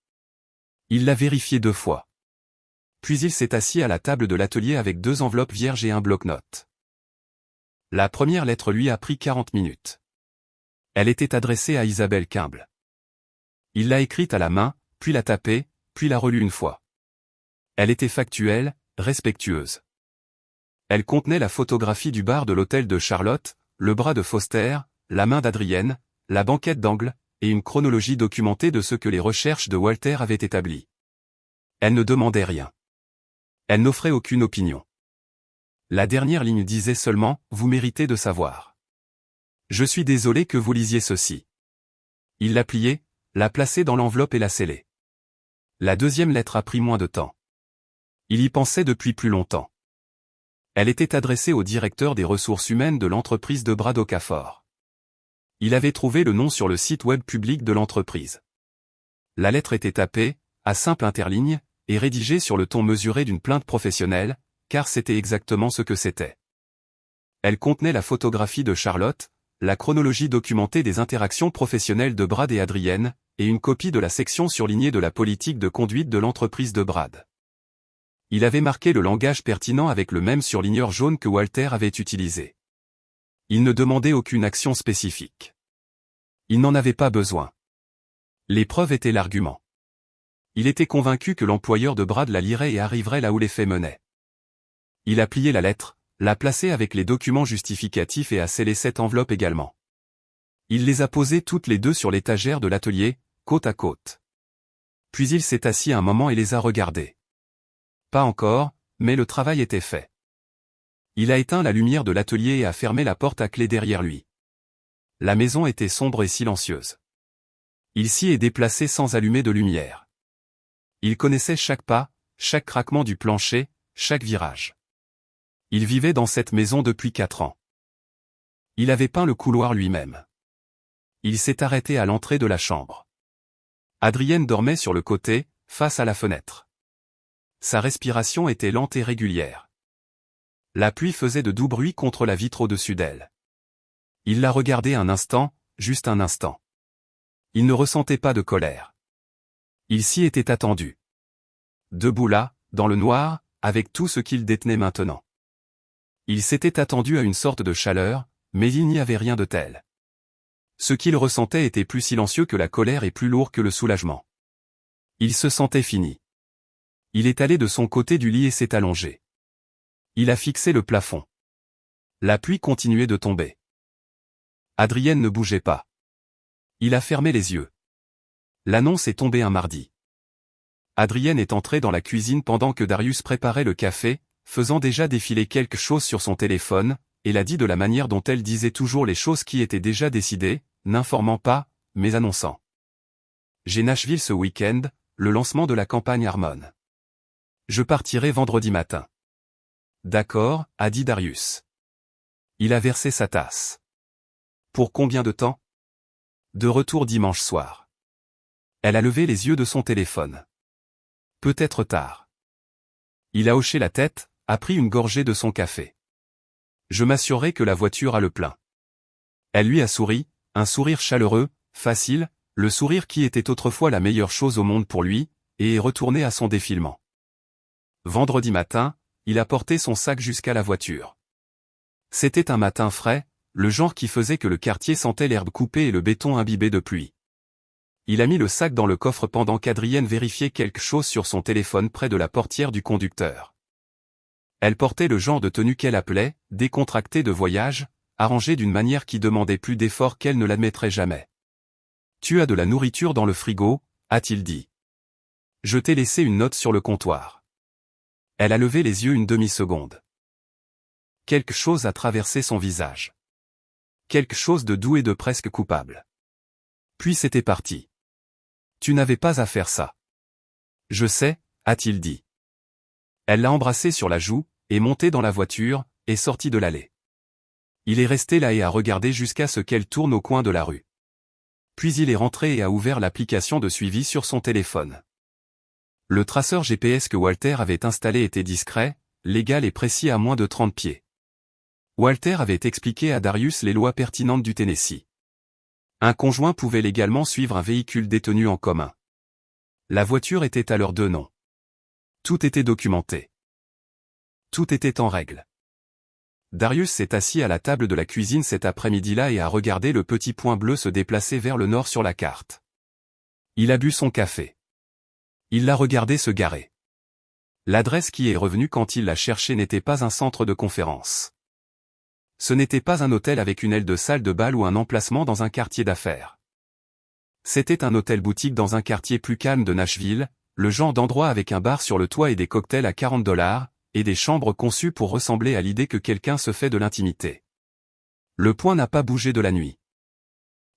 Il l'a vérifié 2 fois. Puis il s'est assis à la table de l'atelier avec 2 enveloppes vierges et un bloc-notes. La première lettre lui a pris 40 minutes. Elle était adressée à Isabelle Kimble. Il l'a écrite à la main, puis l'a tapée, puis l'a relue une fois. Elle était factuelle, respectueuse. Elle contenait la photographie du bar de l'hôtel de Charlotte, le bras de Foster, la main d'Adrienne, la banquette d'angle, et une chronologie documentée de ce que les recherches de Walter avaient établi. Elle ne demandait rien. Elle n'offrait aucune opinion. La dernière ligne disait seulement « Vous méritez de savoir. Je suis désolé que vous lisiez ceci. » Il l'a pliée, l'a placée dans l'enveloppe et l'a scellée. La deuxième lettre a pris moins de temps. Il y pensait depuis plus longtemps. Elle était adressée au directeur des ressources humaines de l'entreprise de Brad Okafor. Il avait trouvé le nom sur le site web public de l'entreprise. La lettre était tapée, à simple interligne, et rédigée sur le ton mesuré d'une plainte professionnelle, car c'était exactement ce que c'était. Elle contenait la photographie de Charlotte, la chronologie documentée des interactions professionnelles de Brad et Adrienne, et une copie de la section surlignée de la politique de conduite de l'entreprise de Brad. Il avait marqué le langage pertinent avec le même surligneur jaune que Walter avait utilisé. Il ne demandait aucune action spécifique. Il n'en avait pas besoin. Les preuves étaient l'argument. Il était convaincu que l'employeur de Brad la lirait et arriverait là où les faits menaient. Il a plié la lettre, l'a placée avec les documents justificatifs et a scellé cette enveloppe également. Il les a posées toutes les deux sur l'étagère de l'atelier, côte à côte. Puis il s'est assis un moment et les a regardées. Pas encore, mais le travail était fait. Il a éteint la lumière de l'atelier et a fermé la porte à clé derrière lui. La maison était sombre et silencieuse. Il s'y est déplacé sans allumer de lumière. Il connaissait chaque pas, chaque craquement du plancher, chaque virage. Il vivait dans cette maison depuis 4 ans. Il avait peint le couloir lui-même. Il s'est arrêté à l'entrée de la chambre. Adrienne dormait sur le côté, face à la fenêtre. Sa respiration était lente et régulière. La pluie faisait de doux bruits contre la vitre au-dessus d'elle. Il l'a regardée un instant, juste un instant. Il ne ressentait pas de colère. Il s'y était attendu. Debout là, dans le noir, avec tout ce qu'il détenait maintenant. Il s'était attendu à une sorte de chaleur, mais il n'y avait rien de tel. Ce qu'il ressentait était plus silencieux que la colère et plus lourd que le soulagement. Il se sentait fini. Il est allé de son côté du lit et s'est allongé. Il a fixé le plafond. La pluie continuait de tomber. Adrienne ne bougeait pas. Il a fermé les yeux. L'annonce est tombée un mardi. Adrienne est entrée dans la cuisine pendant que Darius préparait le café, faisant déjà défiler quelque chose sur son téléphone, et l'a dit de la manière dont elle disait toujours les choses qui étaient déjà décidées, n'informant pas, mais annonçant. J'ai Nashville ce week-end, le lancement de la campagne Harmon. Je partirai vendredi matin. D'accord, a dit Darius. Il a versé sa tasse. Pour combien de temps? De retour dimanche soir. Elle a levé les yeux de son téléphone. Peut-être tard. Il a hoché la tête, a pris une gorgée de son café. Je m'assurerai que la voiture a le plein. Elle lui a souri, un sourire chaleureux, facile, le sourire qui était autrefois la meilleure chose au monde pour lui, et est retourné à son défilement. Vendredi matin, il a porté son sac jusqu'à la voiture. C'était un matin frais, le genre qui faisait que le quartier sentait l'herbe coupée et le béton imbibé de pluie. Il a mis le sac dans le coffre pendant qu'Adrienne vérifiait quelque chose sur son téléphone près de la portière du conducteur. Elle portait le genre de tenue qu'elle appelait « décontractée de voyage », arrangée d'une manière qui demandait plus d'efforts qu'elle ne l'admettrait jamais. « Tu as de la nourriture dans le frigo ?» a-t-il dit. « Je t'ai laissé une note sur le comptoir. » Elle a levé les yeux une demi-seconde. Quelque chose a traversé son visage. Quelque chose de doux et de presque coupable. Puis c'était parti. « Tu n'avais pas à faire ça. »« Je sais, » a-t-il dit. Elle l'a embrassé sur la joue, est montée dans la voiture, et sortie de l'allée. Il est resté là et a regardé jusqu'à ce qu'elle tourne au coin de la rue. Puis il est rentré et a ouvert l'application de suivi sur son téléphone. Le traceur GPS que Walter avait installé était discret, légal et précis à moins de 30 pieds. Walter avait expliqué à Darius les lois pertinentes du Tennessee. Un conjoint pouvait légalement suivre un véhicule détenu en commun. La voiture était à leurs deux noms. Tout était documenté. Tout était en règle. Darius s'est assis à la table de la cuisine cet après-midi-là et a regardé le petit point bleu se déplacer vers le nord sur la carte. Il a bu son café. Il l'a regardé se garer. L'adresse qui est revenue quand il l'a cherché n'était pas un centre de conférence. Ce n'était pas un hôtel avec une aile de salle de bal ou un emplacement dans un quartier d'affaires. C'était un hôtel-boutique dans un quartier plus calme de Nashville, le genre d'endroit avec un bar sur le toit et des cocktails à $40, et des chambres conçues pour ressembler à l'idée que quelqu'un se fait de l'intimité. Le point n'a pas bougé de la nuit.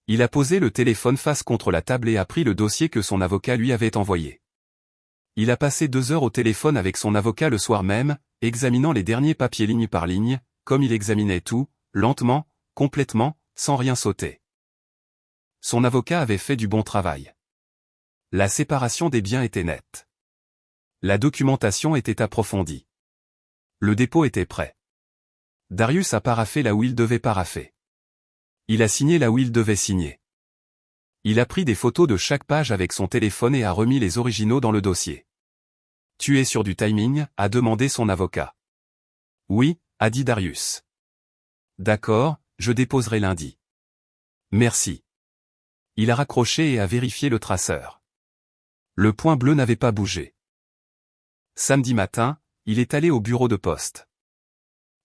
Il a posé le téléphone face contre la table et a pris le dossier que son avocat lui avait envoyé. Il a passé 2 heures au téléphone avec son avocat le soir même, examinant les derniers papiers ligne par ligne, comme il examinait tout, lentement, complètement, sans rien sauter. Son avocat avait fait du bon travail. La séparation des biens était nette. La documentation était approfondie. Le dépôt était prêt. Darius a paraphé là où il devait parapher. Il a signé là où il devait signer. Il a pris des photos de chaque page avec son téléphone et a remis les originaux dans le dossier. « Tu es sûr du timing ?» a demandé son avocat. « Oui » a dit Darius. « D'accord, je déposerai lundi. Merci. Il a raccroché et a vérifié le traceur. Le point bleu n'avait pas bougé. Samedi matin, il est allé au bureau de poste.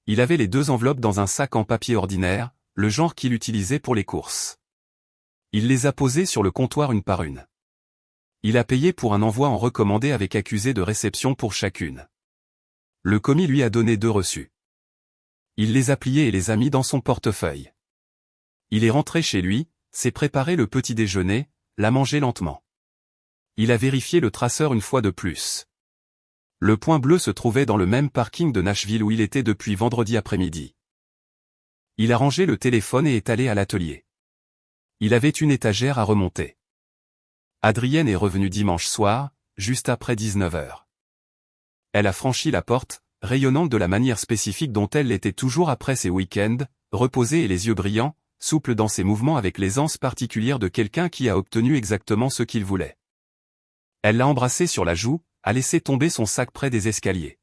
Il avait les 2 enveloppes dans un sac en papier ordinaire, le genre qu'il utilisait pour les courses. Il les a posées sur le comptoir une par une. Il a payé pour un envoi en recommandé avec accusé de réception pour chacune. Le commis lui a donné 2 reçus. Il les a pliés et les a mis dans son portefeuille. Il est rentré chez lui, s'est préparé le petit déjeuner, l'a mangé lentement. Il a vérifié le traceur une fois de plus. Le point bleu se trouvait dans le même parking de Nashville où il était depuis vendredi après-midi. Il a rangé le téléphone et est allé à l'atelier. Il avait une étagère à remonter. Adrienne est revenue dimanche soir, juste après 19h. Elle a franchi la porte, rayonnante de la manière spécifique dont elle l'était toujours après ses week-ends, reposée et les yeux brillants, souple dans ses mouvements avec l'aisance particulière de quelqu'un qui a obtenu exactement ce qu'il voulait. Elle l'a embrassé sur la joue, a laissé tomber son sac près des escaliers.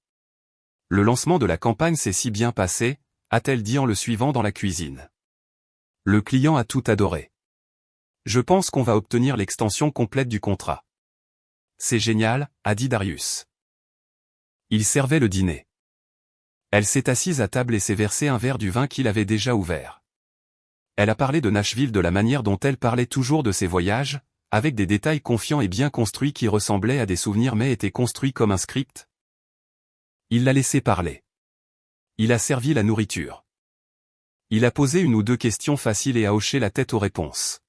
Le lancement de la campagne s'est si bien passé, a-t-elle dit en le suivant dans la cuisine. Le client a tout adoré. Je pense qu'on va obtenir l'extension complète du contrat. C'est génial, a dit Darius. Il servait le dîner. Elle s'est assise à table et s'est versé un verre du vin qu'il avait déjà ouvert. Elle a parlé de Nashville de la manière dont elle parlait toujours de ses voyages, avec des détails confiants et bien construits qui ressemblaient à des souvenirs mais étaient construits comme un script. Il l'a laissé parler. Il a servi la nourriture. Il a posé 1 ou 2 questions faciles et a hoché la tête aux réponses.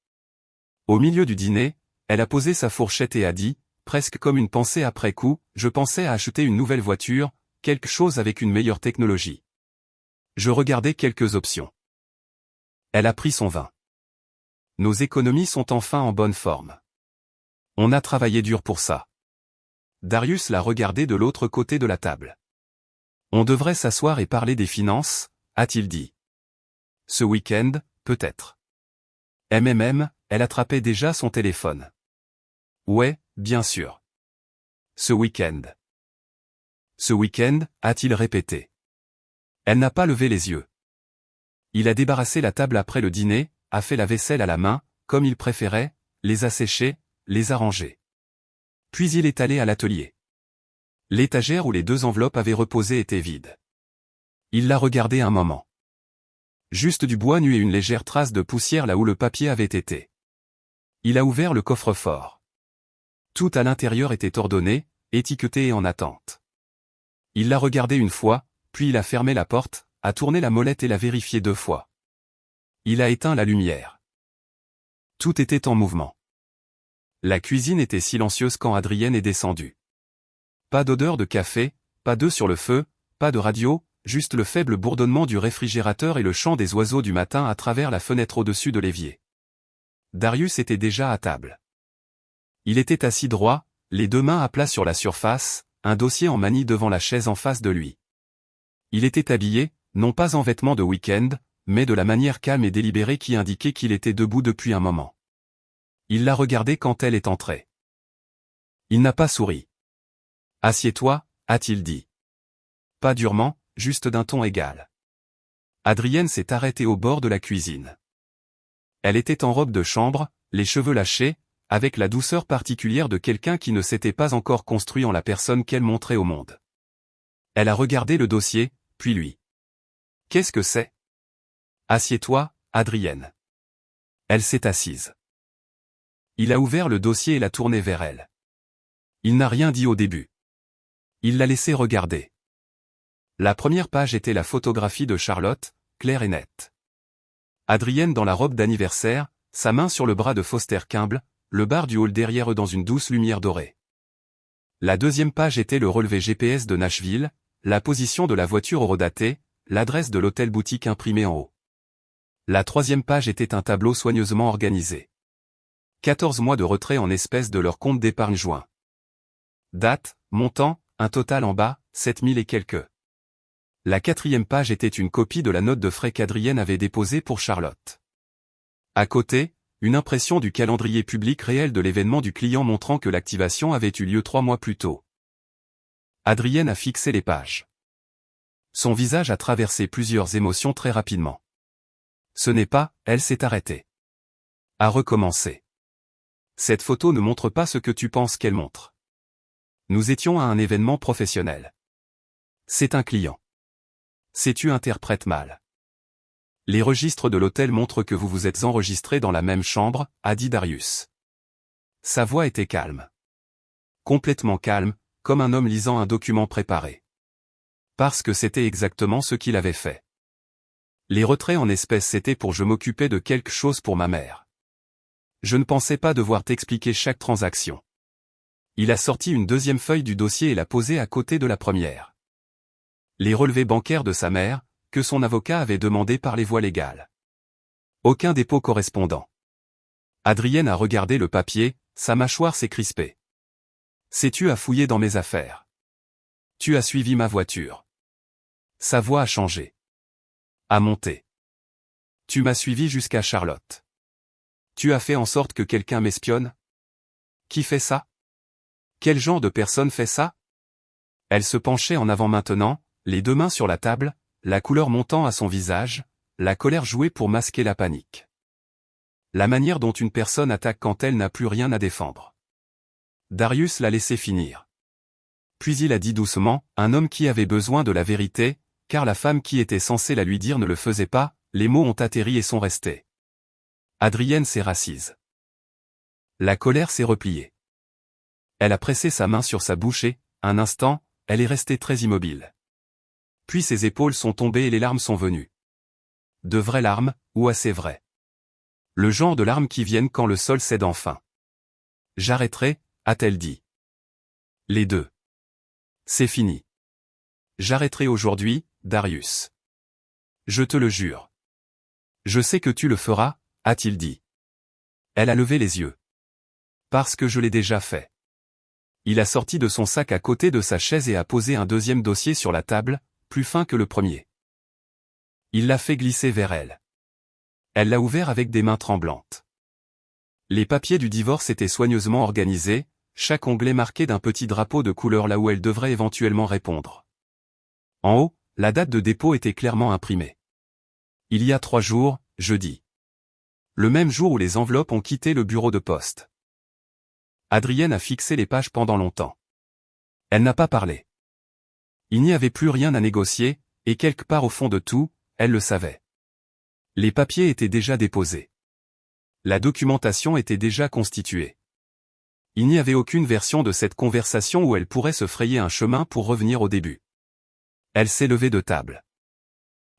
Au milieu du dîner, elle a posé sa fourchette et a dit, presque comme une pensée après coup, je pensais à acheter une nouvelle voiture, quelque chose avec une meilleure technologie. Je regardais quelques options. Elle a pris son vin. Nos économies sont enfin en bonne forme. On a travaillé dur pour ça. Darius l'a regardé de l'autre côté de la table. On devrait s'asseoir et parler des finances, a-t-il dit. Ce week-end, peut-être. Elle attrapait déjà son téléphone. Ouais, bien sûr. Ce week-end. Ce week-end, a-t-il répété. Elle n'a pas levé les yeux. Il a débarrassé la table après le dîner, a fait la vaisselle à la main, comme il préférait, les a séchés, les a rangés. Puis il est allé à l'atelier. L'étagère où les 2 enveloppes avaient reposé était vide. Il l'a regardé un moment. Juste du bois nu et une légère trace de poussière là où le papier avait été. Il a ouvert le coffre-fort. Tout à l'intérieur était ordonné, étiqueté et en attente. Il l'a regardé une fois, puis il a fermé la porte, a tourné la molette et l'a vérifié 2 fois. Il a éteint la lumière. Tout était en mouvement. La cuisine était silencieuse quand Adrienne est descendue. Pas d'odeur de café, pas d'œufs sur le feu, pas de radio, juste le faible bourdonnement du réfrigérateur et le chant des oiseaux du matin à travers la fenêtre au-dessus de l'évier. Darius était déjà à table. Il était assis droit, les 2 mains à plat sur la surface, un dossier en manie devant la chaise en face de lui. Il était habillé, non pas en vêtements de week-end, mais de la manière calme et délibérée qui indiquait qu'il était debout depuis un moment. Il l'a regardée quand elle est entrée. Il n'a pas souri. « Assieds-toi » a-t-il dit. Pas durement, juste d'un ton égal. Adrienne s'est arrêtée au bord de la cuisine. Elle était en robe de chambre, les cheveux lâchés, avec la douceur particulière de quelqu'un qui ne s'était pas encore construit en la personne qu'elle montrait au monde. Elle a regardé le dossier, puis lui. « Qu'est-ce que c'est ? » « Assieds-toi, Adrienne. » Elle s'est assise. Il a ouvert le dossier et l'a tourné vers elle. Il n'a rien dit au début. Il l'a laissé regarder. La première page était la photographie de Charlotte, claire et nette. Adrienne dans la robe d'anniversaire, sa main sur le bras de Foster Kimball, le bar du hall derrière eux dans une douce lumière dorée. La deuxième page était le relevé GPS de Nashville, la position de la voiture horodatée, l'adresse de l'hôtel-boutique imprimée en haut. La troisième page était un tableau soigneusement organisé. 14 mois de retrait en espèces de leur compte d'épargne joint. Date, montant, un total en bas, 7000 et quelques. La quatrième page était une copie de la note de frais qu'Adrienne avait déposée pour Charlotte. À côté, une impression du calendrier public réel de l'événement du client montrant que l'activation avait eu lieu 3 mois plus tôt. Adrienne a fixé les pages. Son visage a traversé plusieurs émotions très rapidement. Ce n'est pas, elle s'est arrêtée. A recommencé. Cette photo ne montre pas ce que tu penses qu'elle montre. Nous étions à un événement professionnel. C'est un client. Tu interprètes mal. Les registres de l'hôtel montrent que vous vous êtes enregistrés dans la même chambre, a dit Darius. Sa voix était calme. Complètement calme, comme un homme lisant un document préparé. Parce que c'était exactement ce qu'il avait fait. Les retraits en espèces c'était pour je m'occupais de quelque chose pour ma mère. Je ne pensais pas devoir t'expliquer chaque transaction. Il a sorti une deuxième feuille du dossier et l'a posée à côté de la première. Les relevés bancaires de sa mère, que son avocat avait demandé par les voies légales. Aucun dépôt correspondant. Adrienne a regardé le papier, sa mâchoire s'est crispée. Sais-tu à fouiller dans mes affaires? Tu as suivi ma voiture. Sa voix a changé. A monté. Tu m'as suivi jusqu'à Charlotte. Tu as fait en sorte que quelqu'un m'espionne? Qui fait ça? Quel genre de personne fait ça? Elle se penchait en avant maintenant, les deux mains sur la table, la couleur montant à son visage, la colère jouée pour masquer la panique. La manière dont une personne attaque quand elle n'a plus rien à défendre. Darius l'a laissé finir. Puis il a dit doucement, un homme qui avait besoin de la vérité, car la femme qui était censée la lui dire ne le faisait pas, les mots ont atterri et sont restés. Adrienne s'est rassise. La colère s'est repliée. Elle a pressé sa main sur sa bouche et, un instant, elle est restée très immobile. Puis ses épaules sont tombées et les larmes sont venues. De vraies larmes, ou assez vraies. Le genre de larmes qui viennent quand le sol cède enfin. J'arrêterai, a-t-elle dit. Les deux. C'est fini. J'arrêterai aujourd'hui, Darius. Je te le jure. Je sais que tu le feras, a-t-il dit. Elle a levé les yeux. Parce que je l'ai déjà fait. Il a sorti de son sac à côté de sa chaise et a posé un deuxième dossier sur la table, plus fin que le premier. Il l'a fait glisser vers elle. Elle l'a ouvert avec des mains tremblantes. Les papiers du divorce étaient soigneusement organisés, chaque onglet marqué d'un petit drapeau de couleur là où elle devrait éventuellement répondre. En haut, la date de dépôt était clairement imprimée. Il y a 3 jours, jeudi. Le même jour où les enveloppes ont quitté le bureau de poste. Adrienne a fixé les pages pendant longtemps. Elle n'a pas parlé. Il n'y avait plus rien à négocier, et quelque part au fond de tout, elle le savait. Les papiers étaient déjà déposés. La documentation était déjà constituée. Il n'y avait aucune version de cette conversation où elle pourrait se frayer un chemin pour revenir au début. Elle s'est levée de table.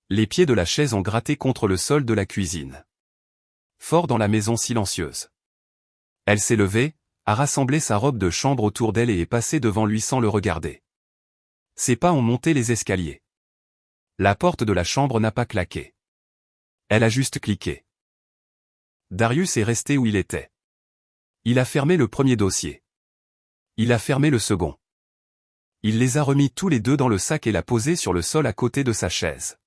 Les pieds de la chaise ont gratté contre le sol de la cuisine. Fort dans la maison silencieuse. Elle s'est levée, a rassemblé sa robe de chambre autour d'elle et est passée devant lui sans le regarder. Ses pas ont monté les escaliers. La porte de la chambre n'a pas claqué. Elle a juste cliqué. Darius est resté où il était. Il a fermé le premier dossier. Il a fermé le second. Il les a remis tous les deux dans le sac et l'a posé sur le sol à côté de sa chaise.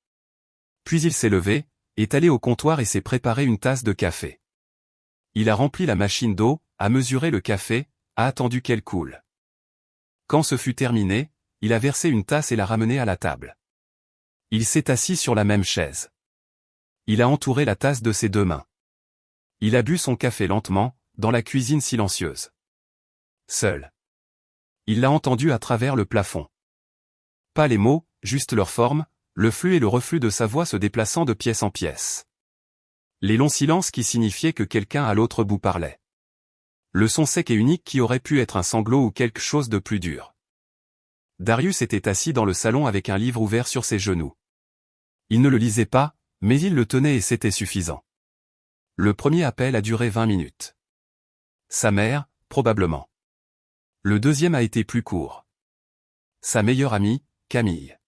Puis il s'est levé, est allé au comptoir et s'est préparé une tasse de café. Il a rempli la machine d'eau, a mesuré le café, a attendu qu'elle coule. Quand ce fut terminé, il a versé une tasse et l'a ramenée à la table. Il s'est assis sur la même chaise. Il a entouré la tasse de ses deux mains. Il a bu son café lentement, dans la cuisine silencieuse. Seul. Il l'a entendu à travers le plafond. Pas les mots, juste leur forme, le flux et le reflux de sa voix se déplaçant de pièce en pièce. Les longs silences qui signifiaient que quelqu'un à l'autre bout parlait. Le son sec et unique qui aurait pu être un sanglot ou quelque chose de plus dur. Darius était assis dans le salon avec un livre ouvert sur ses genoux. Il ne le lisait pas, mais il le tenait et c'était suffisant. Le premier appel a duré 20 minutes. Sa mère, probablement. Le deuxième a été plus court. Sa meilleure amie, Camille.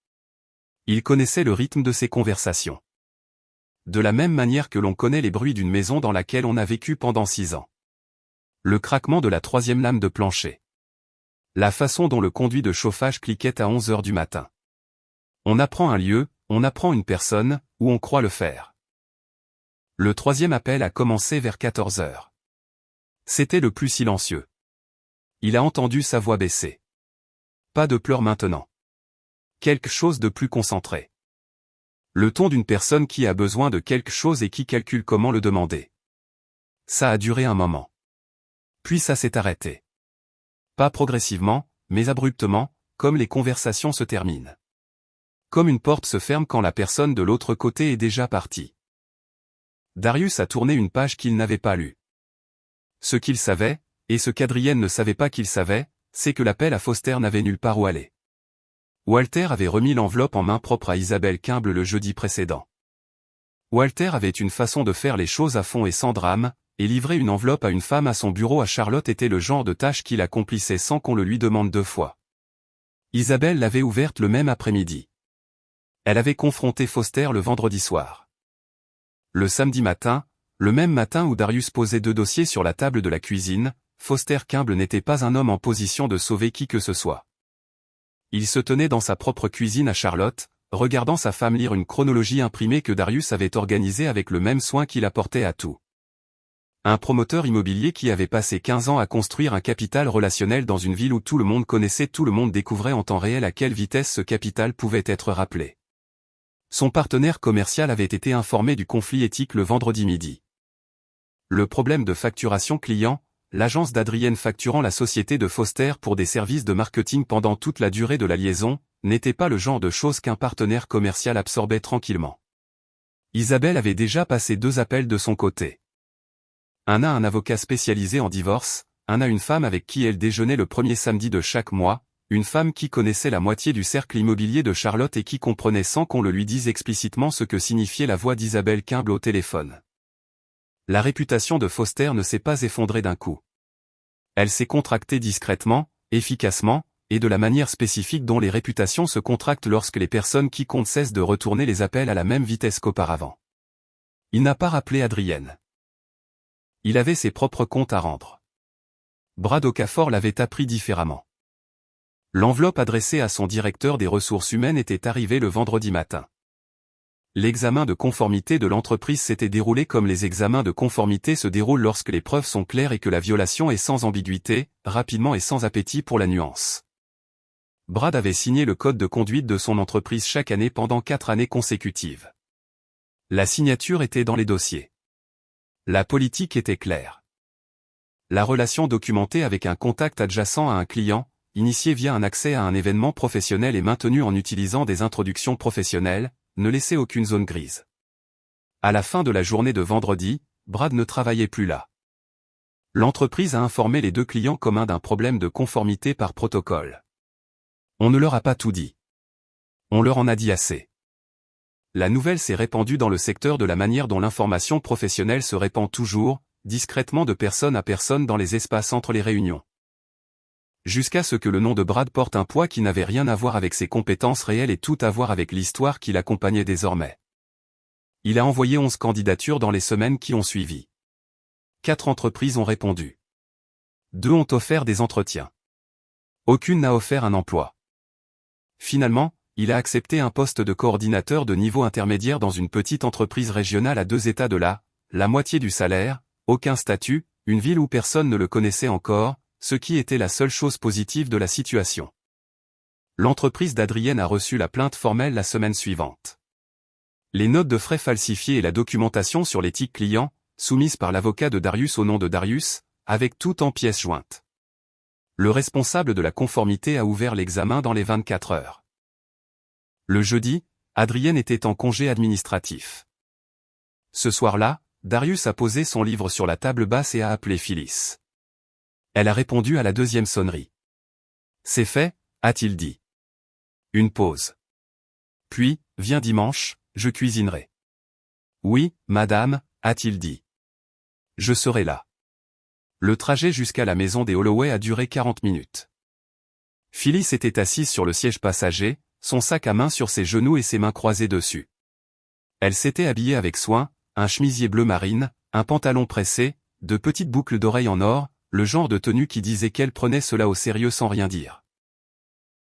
Il connaissait le rythme de ses conversations. De la même manière que l'on connaît les bruits d'une maison dans laquelle on a vécu pendant 6 ans. Le craquement de la 3e lame de plancher. La façon dont le conduit de chauffage cliquait à 11 heures du matin. On apprend un lieu, on apprend une personne, ou on croit le faire. Le 3e appel a commencé vers 14 heures. C'était le plus silencieux. Il a entendu sa voix baisser. Pas de pleurs maintenant. Quelque chose de plus concentré. Le ton d'une personne qui a besoin de quelque chose et qui calcule comment le demander. Ça a duré un moment. Puis ça s'est arrêté. Pas progressivement, mais abruptement, comme les conversations se terminent. Comme une porte se ferme quand la personne de l'autre côté est déjà partie. Darius a tourné une page qu'il n'avait pas lue. Ce qu'il savait, et ce qu'Adrienne ne savait pas qu'il savait, c'est que l'appel à Foster n'avait nulle part où aller. Walter avait remis l'enveloppe en main propre à Isabelle Kimble le jeudi précédent. Walter avait une façon de faire les choses à fond et sans drame, et livrer une enveloppe à une femme à son bureau à Charlotte était le genre de tâche qu'il accomplissait sans qu'on le lui demande 2 fois. Isabelle l'avait ouverte le même après-midi. Elle avait confronté Foster le vendredi soir. Le samedi matin, le même matin où Darius posait 2 dossiers sur la table de la cuisine, Foster Kimble n'était pas un homme en position de sauver qui que ce soit. Il se tenait dans sa propre cuisine à Charlotte, regardant sa femme lire une chronologie imprimée que Darius avait organisée avec le même soin qu'il apportait à tout. Un promoteur immobilier qui avait passé 15 ans à construire un capital relationnel dans une ville où tout le monde connaissait, tout le monde découvrait en temps réel à quelle vitesse ce capital pouvait être rappelé. Son partenaire commercial avait été informé du conflit éthique le vendredi midi. Le problème de facturation client, l'agence d'Adrienne facturant la société de Foster pour des services de marketing pendant toute la durée de la liaison, n'était pas le genre de choses qu'un partenaire commercial absorbait tranquillement. Isabelle avait déjà passé 2 appels de son côté. Un a un avocat spécialisé en divorce, un a une femme avec qui elle déjeunait le premier samedi de chaque mois, une femme qui connaissait la moitié du cercle immobilier de Charlotte et qui comprenait sans qu'on le lui dise explicitement ce que signifiait la voix d'Isabelle Kimble au téléphone. La réputation de Foster ne s'est pas effondrée d'un coup. Elle s'est contractée discrètement, efficacement, et de la manière spécifique dont les réputations se contractent lorsque les personnes qui comptent cessent de retourner les appels à la même vitesse qu'auparavant. Il n'a pas rappelé Adrienne. Il avait ses propres comptes à rendre. Brad Okafor l'avait appris différemment. L'enveloppe adressée à son directeur des ressources humaines était arrivée le vendredi matin. L'examen de conformité de l'entreprise s'était déroulé comme les examens de conformité se déroulent lorsque les preuves sont claires et que la violation est sans ambiguïté, rapidement et sans appétit pour la nuance. Brad avait signé le code de conduite de son entreprise chaque année pendant 4 années consécutives. La signature était dans les dossiers. La politique était claire. La relation documentée avec un contact adjacent à un client, initié via un accès à un événement professionnel et maintenu en utilisant des introductions professionnelles, ne laissait aucune zone grise. À la fin de la journée de vendredi, Brad ne travaillait plus là. L'entreprise a informé les 2 clients communs d'un problème de conformité par protocole. On ne leur a pas tout dit. On leur en a dit assez. La nouvelle s'est répandue dans le secteur de la manière dont l'information professionnelle se répand toujours, discrètement de personne à personne dans les espaces entre les réunions. Jusqu'à ce que le nom de Brad porte un poids qui n'avait rien à voir avec ses compétences réelles et tout à voir avec l'histoire qui l'accompagnait désormais. Il a envoyé 11 candidatures dans les semaines qui ont suivi. 4 entreprises ont répondu. 2 ont offert des entretiens. Aucune n'a offert un emploi. Finalement, il a accepté un poste de coordinateur de niveau intermédiaire dans une petite entreprise régionale à 2 États de là, la moitié du salaire, aucun statut, une ville où personne ne le connaissait encore, ce qui était la seule chose positive de la situation. L'entreprise d'Adrienne a reçu la plainte formelle la semaine suivante. Les notes de frais falsifiées et la documentation sur l'éthique client, soumise par l'avocat de Darius au nom de Darius, avec tout en pièces jointes. Le responsable de la conformité a ouvert l'examen dans les 24 heures. Le jeudi, Adrienne était en congé administratif. Ce soir-là, Darius a posé son livre sur la table basse et a appelé Phyllis. Elle a répondu à la 2e sonnerie. C'est fait, a-t-il dit. Une pause. Puis, viens dimanche, je cuisinerai. Oui, madame, a-t-il dit. Je serai là. Le trajet jusqu'à la maison des Holloway a duré 40 minutes. Phyllis était assise sur le siège passager, son sac à main sur ses genoux et ses mains croisées dessus. Elle s'était habillée avec soin, un chemisier bleu marine, un pantalon pressé, de petites boucles d'oreilles en or, le genre de tenue qui disait qu'elle prenait cela au sérieux sans rien dire.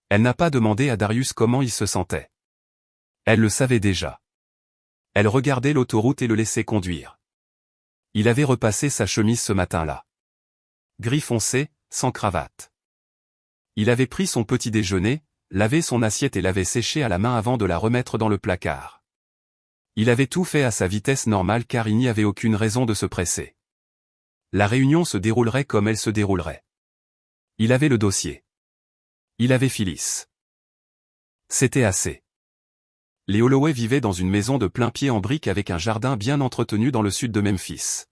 Elle n'a pas demandé à Darius comment il se sentait. Elle le savait déjà. Elle regardait l'autoroute et le laissait conduire. Il avait repassé sa chemise ce matin-là. Gris foncé, sans cravate. Il avait pris son petit déjeuner, lavé son assiette et l'avait séchée à la main avant de la remettre dans le placard. Il avait tout fait à sa vitesse normale car il n'y avait aucune raison de se presser. La réunion se déroulerait comme elle se déroulerait. Il avait le dossier. Il avait Phyllis. C'était assez. Les Holloway vivaient dans une maison de plain-pied en briques avec un jardin bien entretenu dans le sud de Memphis.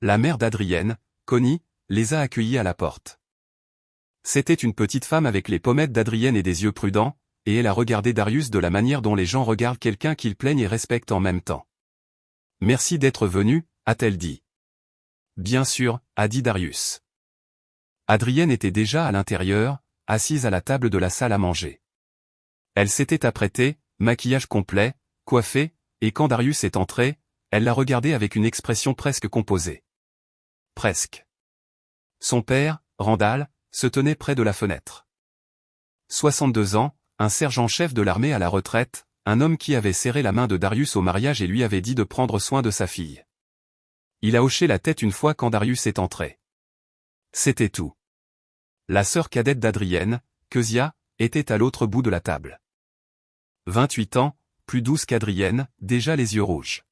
La mère d'Adrienne, Connie, les a accueillis à la porte. C'était une petite femme avec les pommettes d'Adrienne et des yeux prudents, et elle a regardé Darius de la manière dont les gens regardent quelqu'un qu'ils plaignent et respectent en même temps. « Merci d'être venu », a-t-elle dit. « Bien sûr », a dit Darius. Adrienne était déjà à l'intérieur, assise à la table de la salle à manger. Elle s'était apprêtée, maquillage complet, coiffée, et quand Darius est entré, elle l'a regardé avec une expression presque composée. Presque. Son père, Randall, se tenait près de la fenêtre. 62 ans, un sergent-chef de l'armée à la retraite, un homme qui avait serré la main de Darius au mariage et lui avait dit de prendre soin de sa fille. Il a hoché la tête une fois quand Darius est entré. C'était tout. La sœur cadette d'Adrienne, Kezia, était à l'autre bout de la table. 28 ans, plus douce qu'Adrienne, déjà les yeux rouges.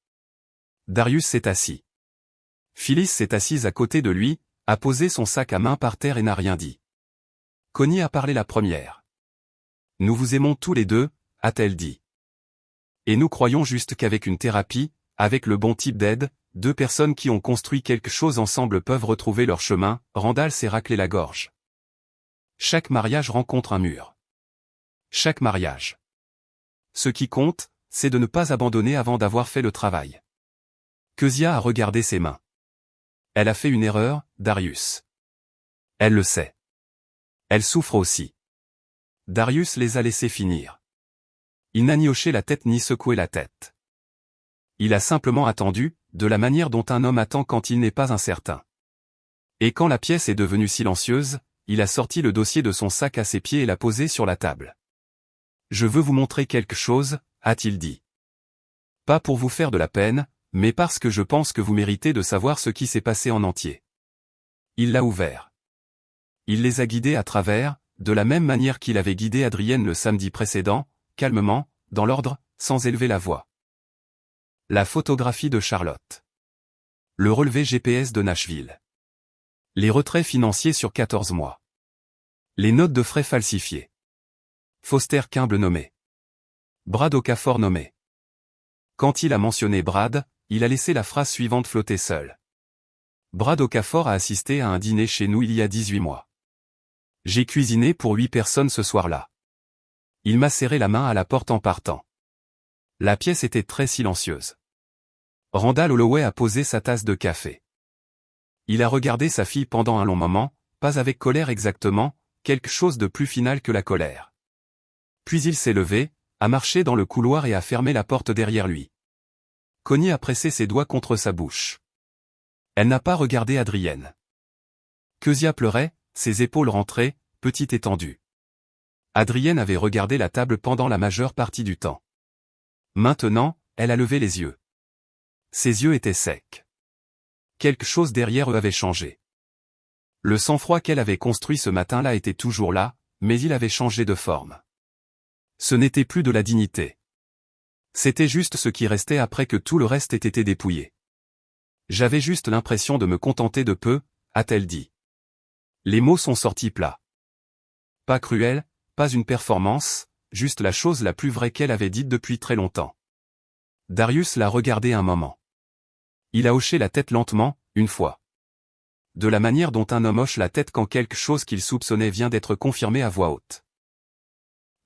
Darius s'est assis. Phyllis s'est assise à côté de lui, a posé son sac à main par terre et n'a rien dit. Connie a parlé la première. « Nous vous aimons tous les deux », a-t-elle dit. Et nous croyons juste qu'avec une thérapie, avec le bon type d'aide, deux personnes qui ont construit quelque chose ensemble peuvent retrouver leur chemin. Randall s'est raclé la gorge. Chaque mariage rencontre un mur. Chaque mariage. Ce qui compte, c'est de ne pas abandonner avant d'avoir fait le travail. Kezia a regardé ses mains. Elle a fait une erreur, Darius. Elle le sait. Elle souffre aussi. Darius les a laissés finir. Il n'a ni hoché la tête ni secoué la tête. Il a simplement attendu, de la manière dont un homme attend quand il n'est pas incertain. Et quand la pièce est devenue silencieuse, il a sorti le dossier de son sac à ses pieds et l'a posé sur la table. « Je veux vous montrer quelque chose », a-t-il dit. « Pas pour vous faire de la peine, mais parce que je pense que vous méritez de savoir ce qui s'est passé en entier. » Il l'a ouvert. Il les a guidés à travers, de la même manière qu'il avait guidé Adrienne le samedi précédent, calmement, dans l'ordre, sans élever la voix. La photographie de Charlotte. Le relevé GPS de Nashville. Les retraits financiers sur 14 mois. Les notes de frais falsifiées. Foster Kimball nommé. Brad Okafor nommé. Quand il a mentionné Brad, il a laissé la phrase suivante flotter seule. Brad Okafor a assisté à un dîner chez nous il y a 18 mois. J'ai cuisiné pour 8 personnes ce soir-là. Il m'a serré la main à la porte en partant. La pièce était très silencieuse. Randall Holloway a posé sa tasse de café. Il a regardé sa fille pendant un long moment, pas avec colère exactement, quelque chose de plus final que la colère. Puis il s'est levé, a marché dans le couloir et a fermé la porte derrière lui. Connie a pressé ses doigts contre sa bouche. Elle n'a pas regardé Adrienne. Kezia pleurait, ses épaules rentrées, petite et tendue. Adrienne avait regardé la table pendant la majeure partie du temps. Maintenant, elle a levé les yeux. Ses yeux étaient secs. Quelque chose derrière eux avait changé. Le sang-froid qu'elle avait construit ce matin-là était toujours là, mais il avait changé de forme. Ce n'était plus de la dignité. C'était juste ce qui restait après que tout le reste ait été dépouillé. J'avais juste l'impression de me contenter de peu, a-t-elle dit. Les mots sont sortis plats. Pas cruel, pas une performance, juste la chose la plus vraie qu'elle avait dite depuis très longtemps. Darius l'a regardé un moment. Il a hoché la tête lentement, une fois. De la manière dont un homme hoche la tête quand quelque chose qu'il soupçonnait vient d'être confirmé à voix haute.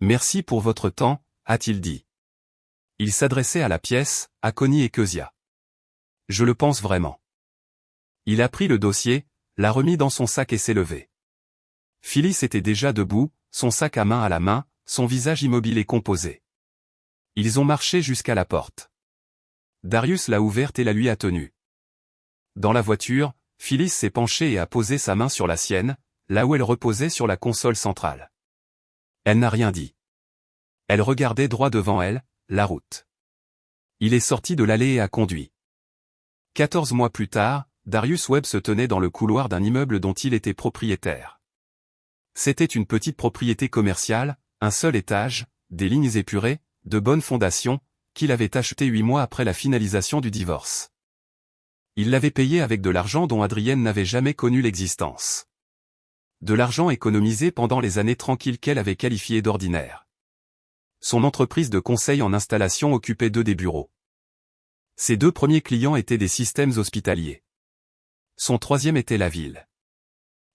Merci pour votre temps, a-t-il dit. Il s'adressait à la pièce, à Connie et Kezia. Je le pense vraiment. Il a pris le dossier, l'a remis dans son sac et s'est levé. Phyllis était déjà debout, son sac à main à la main, son visage immobile et composé. Ils ont marché jusqu'à la porte. Darius l'a ouverte et la lui a tenue. Dans la voiture, Phyllis s'est penchée et a posé sa main sur la sienne, là où elle reposait sur la console centrale. Elle n'a rien dit. Elle regardait droit devant elle, la route. Il est sorti de l'allée et a conduit. 14 mois plus tard, Darius Webb se tenait dans le couloir d'un immeuble dont il était propriétaire. C'était une petite propriété commerciale, un seul étage, des lignes épurées, de bonnes fondations, qu'il avait acheté 8 mois après la finalisation du divorce. Il l'avait payé avec de l'argent dont Adrienne n'avait jamais connu l'existence. De l'argent économisé pendant les années tranquilles qu'elle avait qualifiées d'ordinaire. Son entreprise de conseil en installation occupait 2 des bureaux. Ses 2 premiers clients étaient des systèmes hospitaliers. Son 3e était la ville.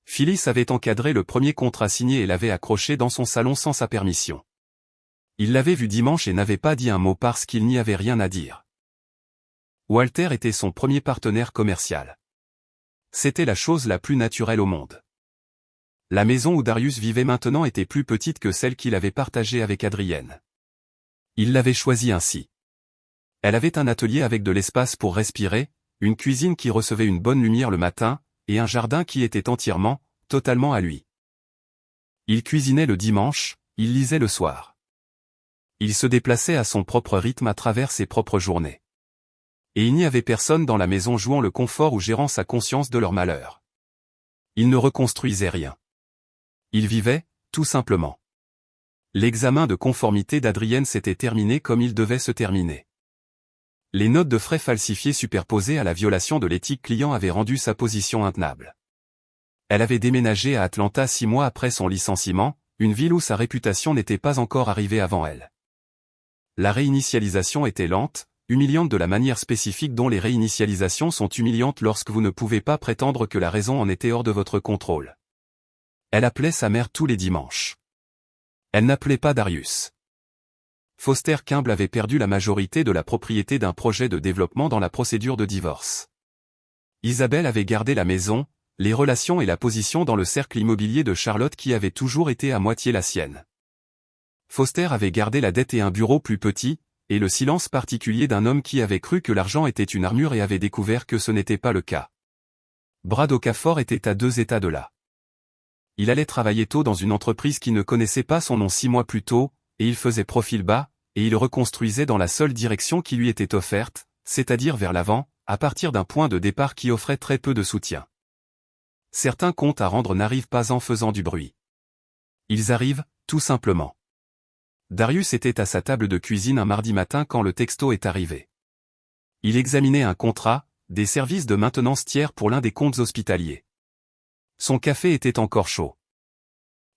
Phyllis avait encadré le premier contrat signé et l'avait accroché dans son salon sans sa permission. Il l'avait vu dimanche et n'avait pas dit un mot parce qu'il n'y avait rien à dire. Walter était son premier partenaire commercial. C'était la chose la plus naturelle au monde. La maison où Darius vivait maintenant était plus petite que celle qu'il avait partagée avec Adrienne. Il l'avait choisie ainsi. Elle avait un atelier avec de l'espace pour respirer, une cuisine qui recevait une bonne lumière le matin, et un jardin qui était entièrement, totalement à lui. Il cuisinait le dimanche, il lisait le soir. Il se déplaçait à son propre rythme à travers ses propres journées. Et il n'y avait personne dans la maison jouant le confort ou gérant sa conscience de leur malheur. Il ne reconstruisait rien. Il vivait, tout simplement. L'examen de conformité d'Adrienne s'était terminé comme il devait se terminer. Les notes de frais falsifiées superposées à la violation de l'éthique client avaient rendu sa position intenable. Elle avait déménagé à Atlanta 6 mois après son licenciement, une ville où sa réputation n'était pas encore arrivée avant elle. La réinitialisation était lente, humiliante de la manière spécifique dont les réinitialisations sont humiliantes lorsque vous ne pouvez pas prétendre que la raison en était hors de votre contrôle. Elle appelait sa mère tous les dimanches. Elle n'appelait pas Darius. Foster Kimball avait perdu la majorité de la propriété d'un projet de développement dans la procédure de divorce. Isabelle avait gardé la maison, les relations et la position dans le cercle immobilier de Charlotte qui avait toujours été à moitié la sienne. Foster avait gardé la dette et un bureau plus petit, et le silence particulier d'un homme qui avait cru que l'argent était une armure et avait découvert que ce n'était pas le cas. Brad Okafor était à 2 états de là. Il allait travailler tôt dans une entreprise qui ne connaissait pas son nom 6 mois plus tôt, et il faisait profil bas, et il reconstruisait dans la seule direction qui lui était offerte, c'est-à-dire vers l'avant, à partir d'un point de départ qui offrait très peu de soutien. Certains comptes à rendre n'arrivent pas en faisant du bruit. Ils arrivent, tout simplement. Darius était à sa table de cuisine un mardi matin quand le texto est arrivé. Il examinait un contrat, des services de maintenance tiers pour l'un des comptes hospitaliers. Son café était encore chaud.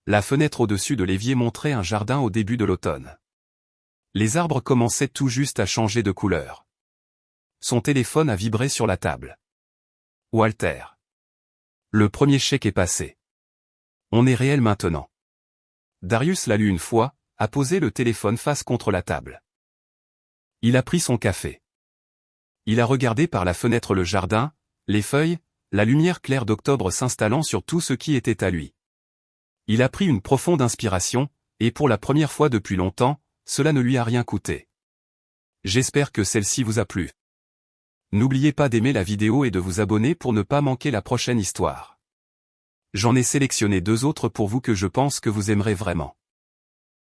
La fenêtre au-dessus de l'évier montrait un jardin au début de l'automne. Les arbres commençaient tout juste à changer de couleur. Son téléphone a vibré sur la table. Walter. Le premier chèque est passé. On est réel maintenant. Darius l'a lu une fois, a posé le téléphone face contre la table. Il a pris son café. Il a regardé par la fenêtre le jardin, les feuilles, la lumière claire d'octobre s'installant sur tout ce qui était à lui. Il a pris une profonde inspiration, et pour la première fois depuis longtemps, cela ne lui a rien coûté. J'espère que celle-ci vous a plu. N'oubliez pas d'aimer la vidéo et de vous abonner pour ne pas manquer la prochaine histoire. J'en ai sélectionné 2 autres pour vous que je pense que vous aimerez vraiment.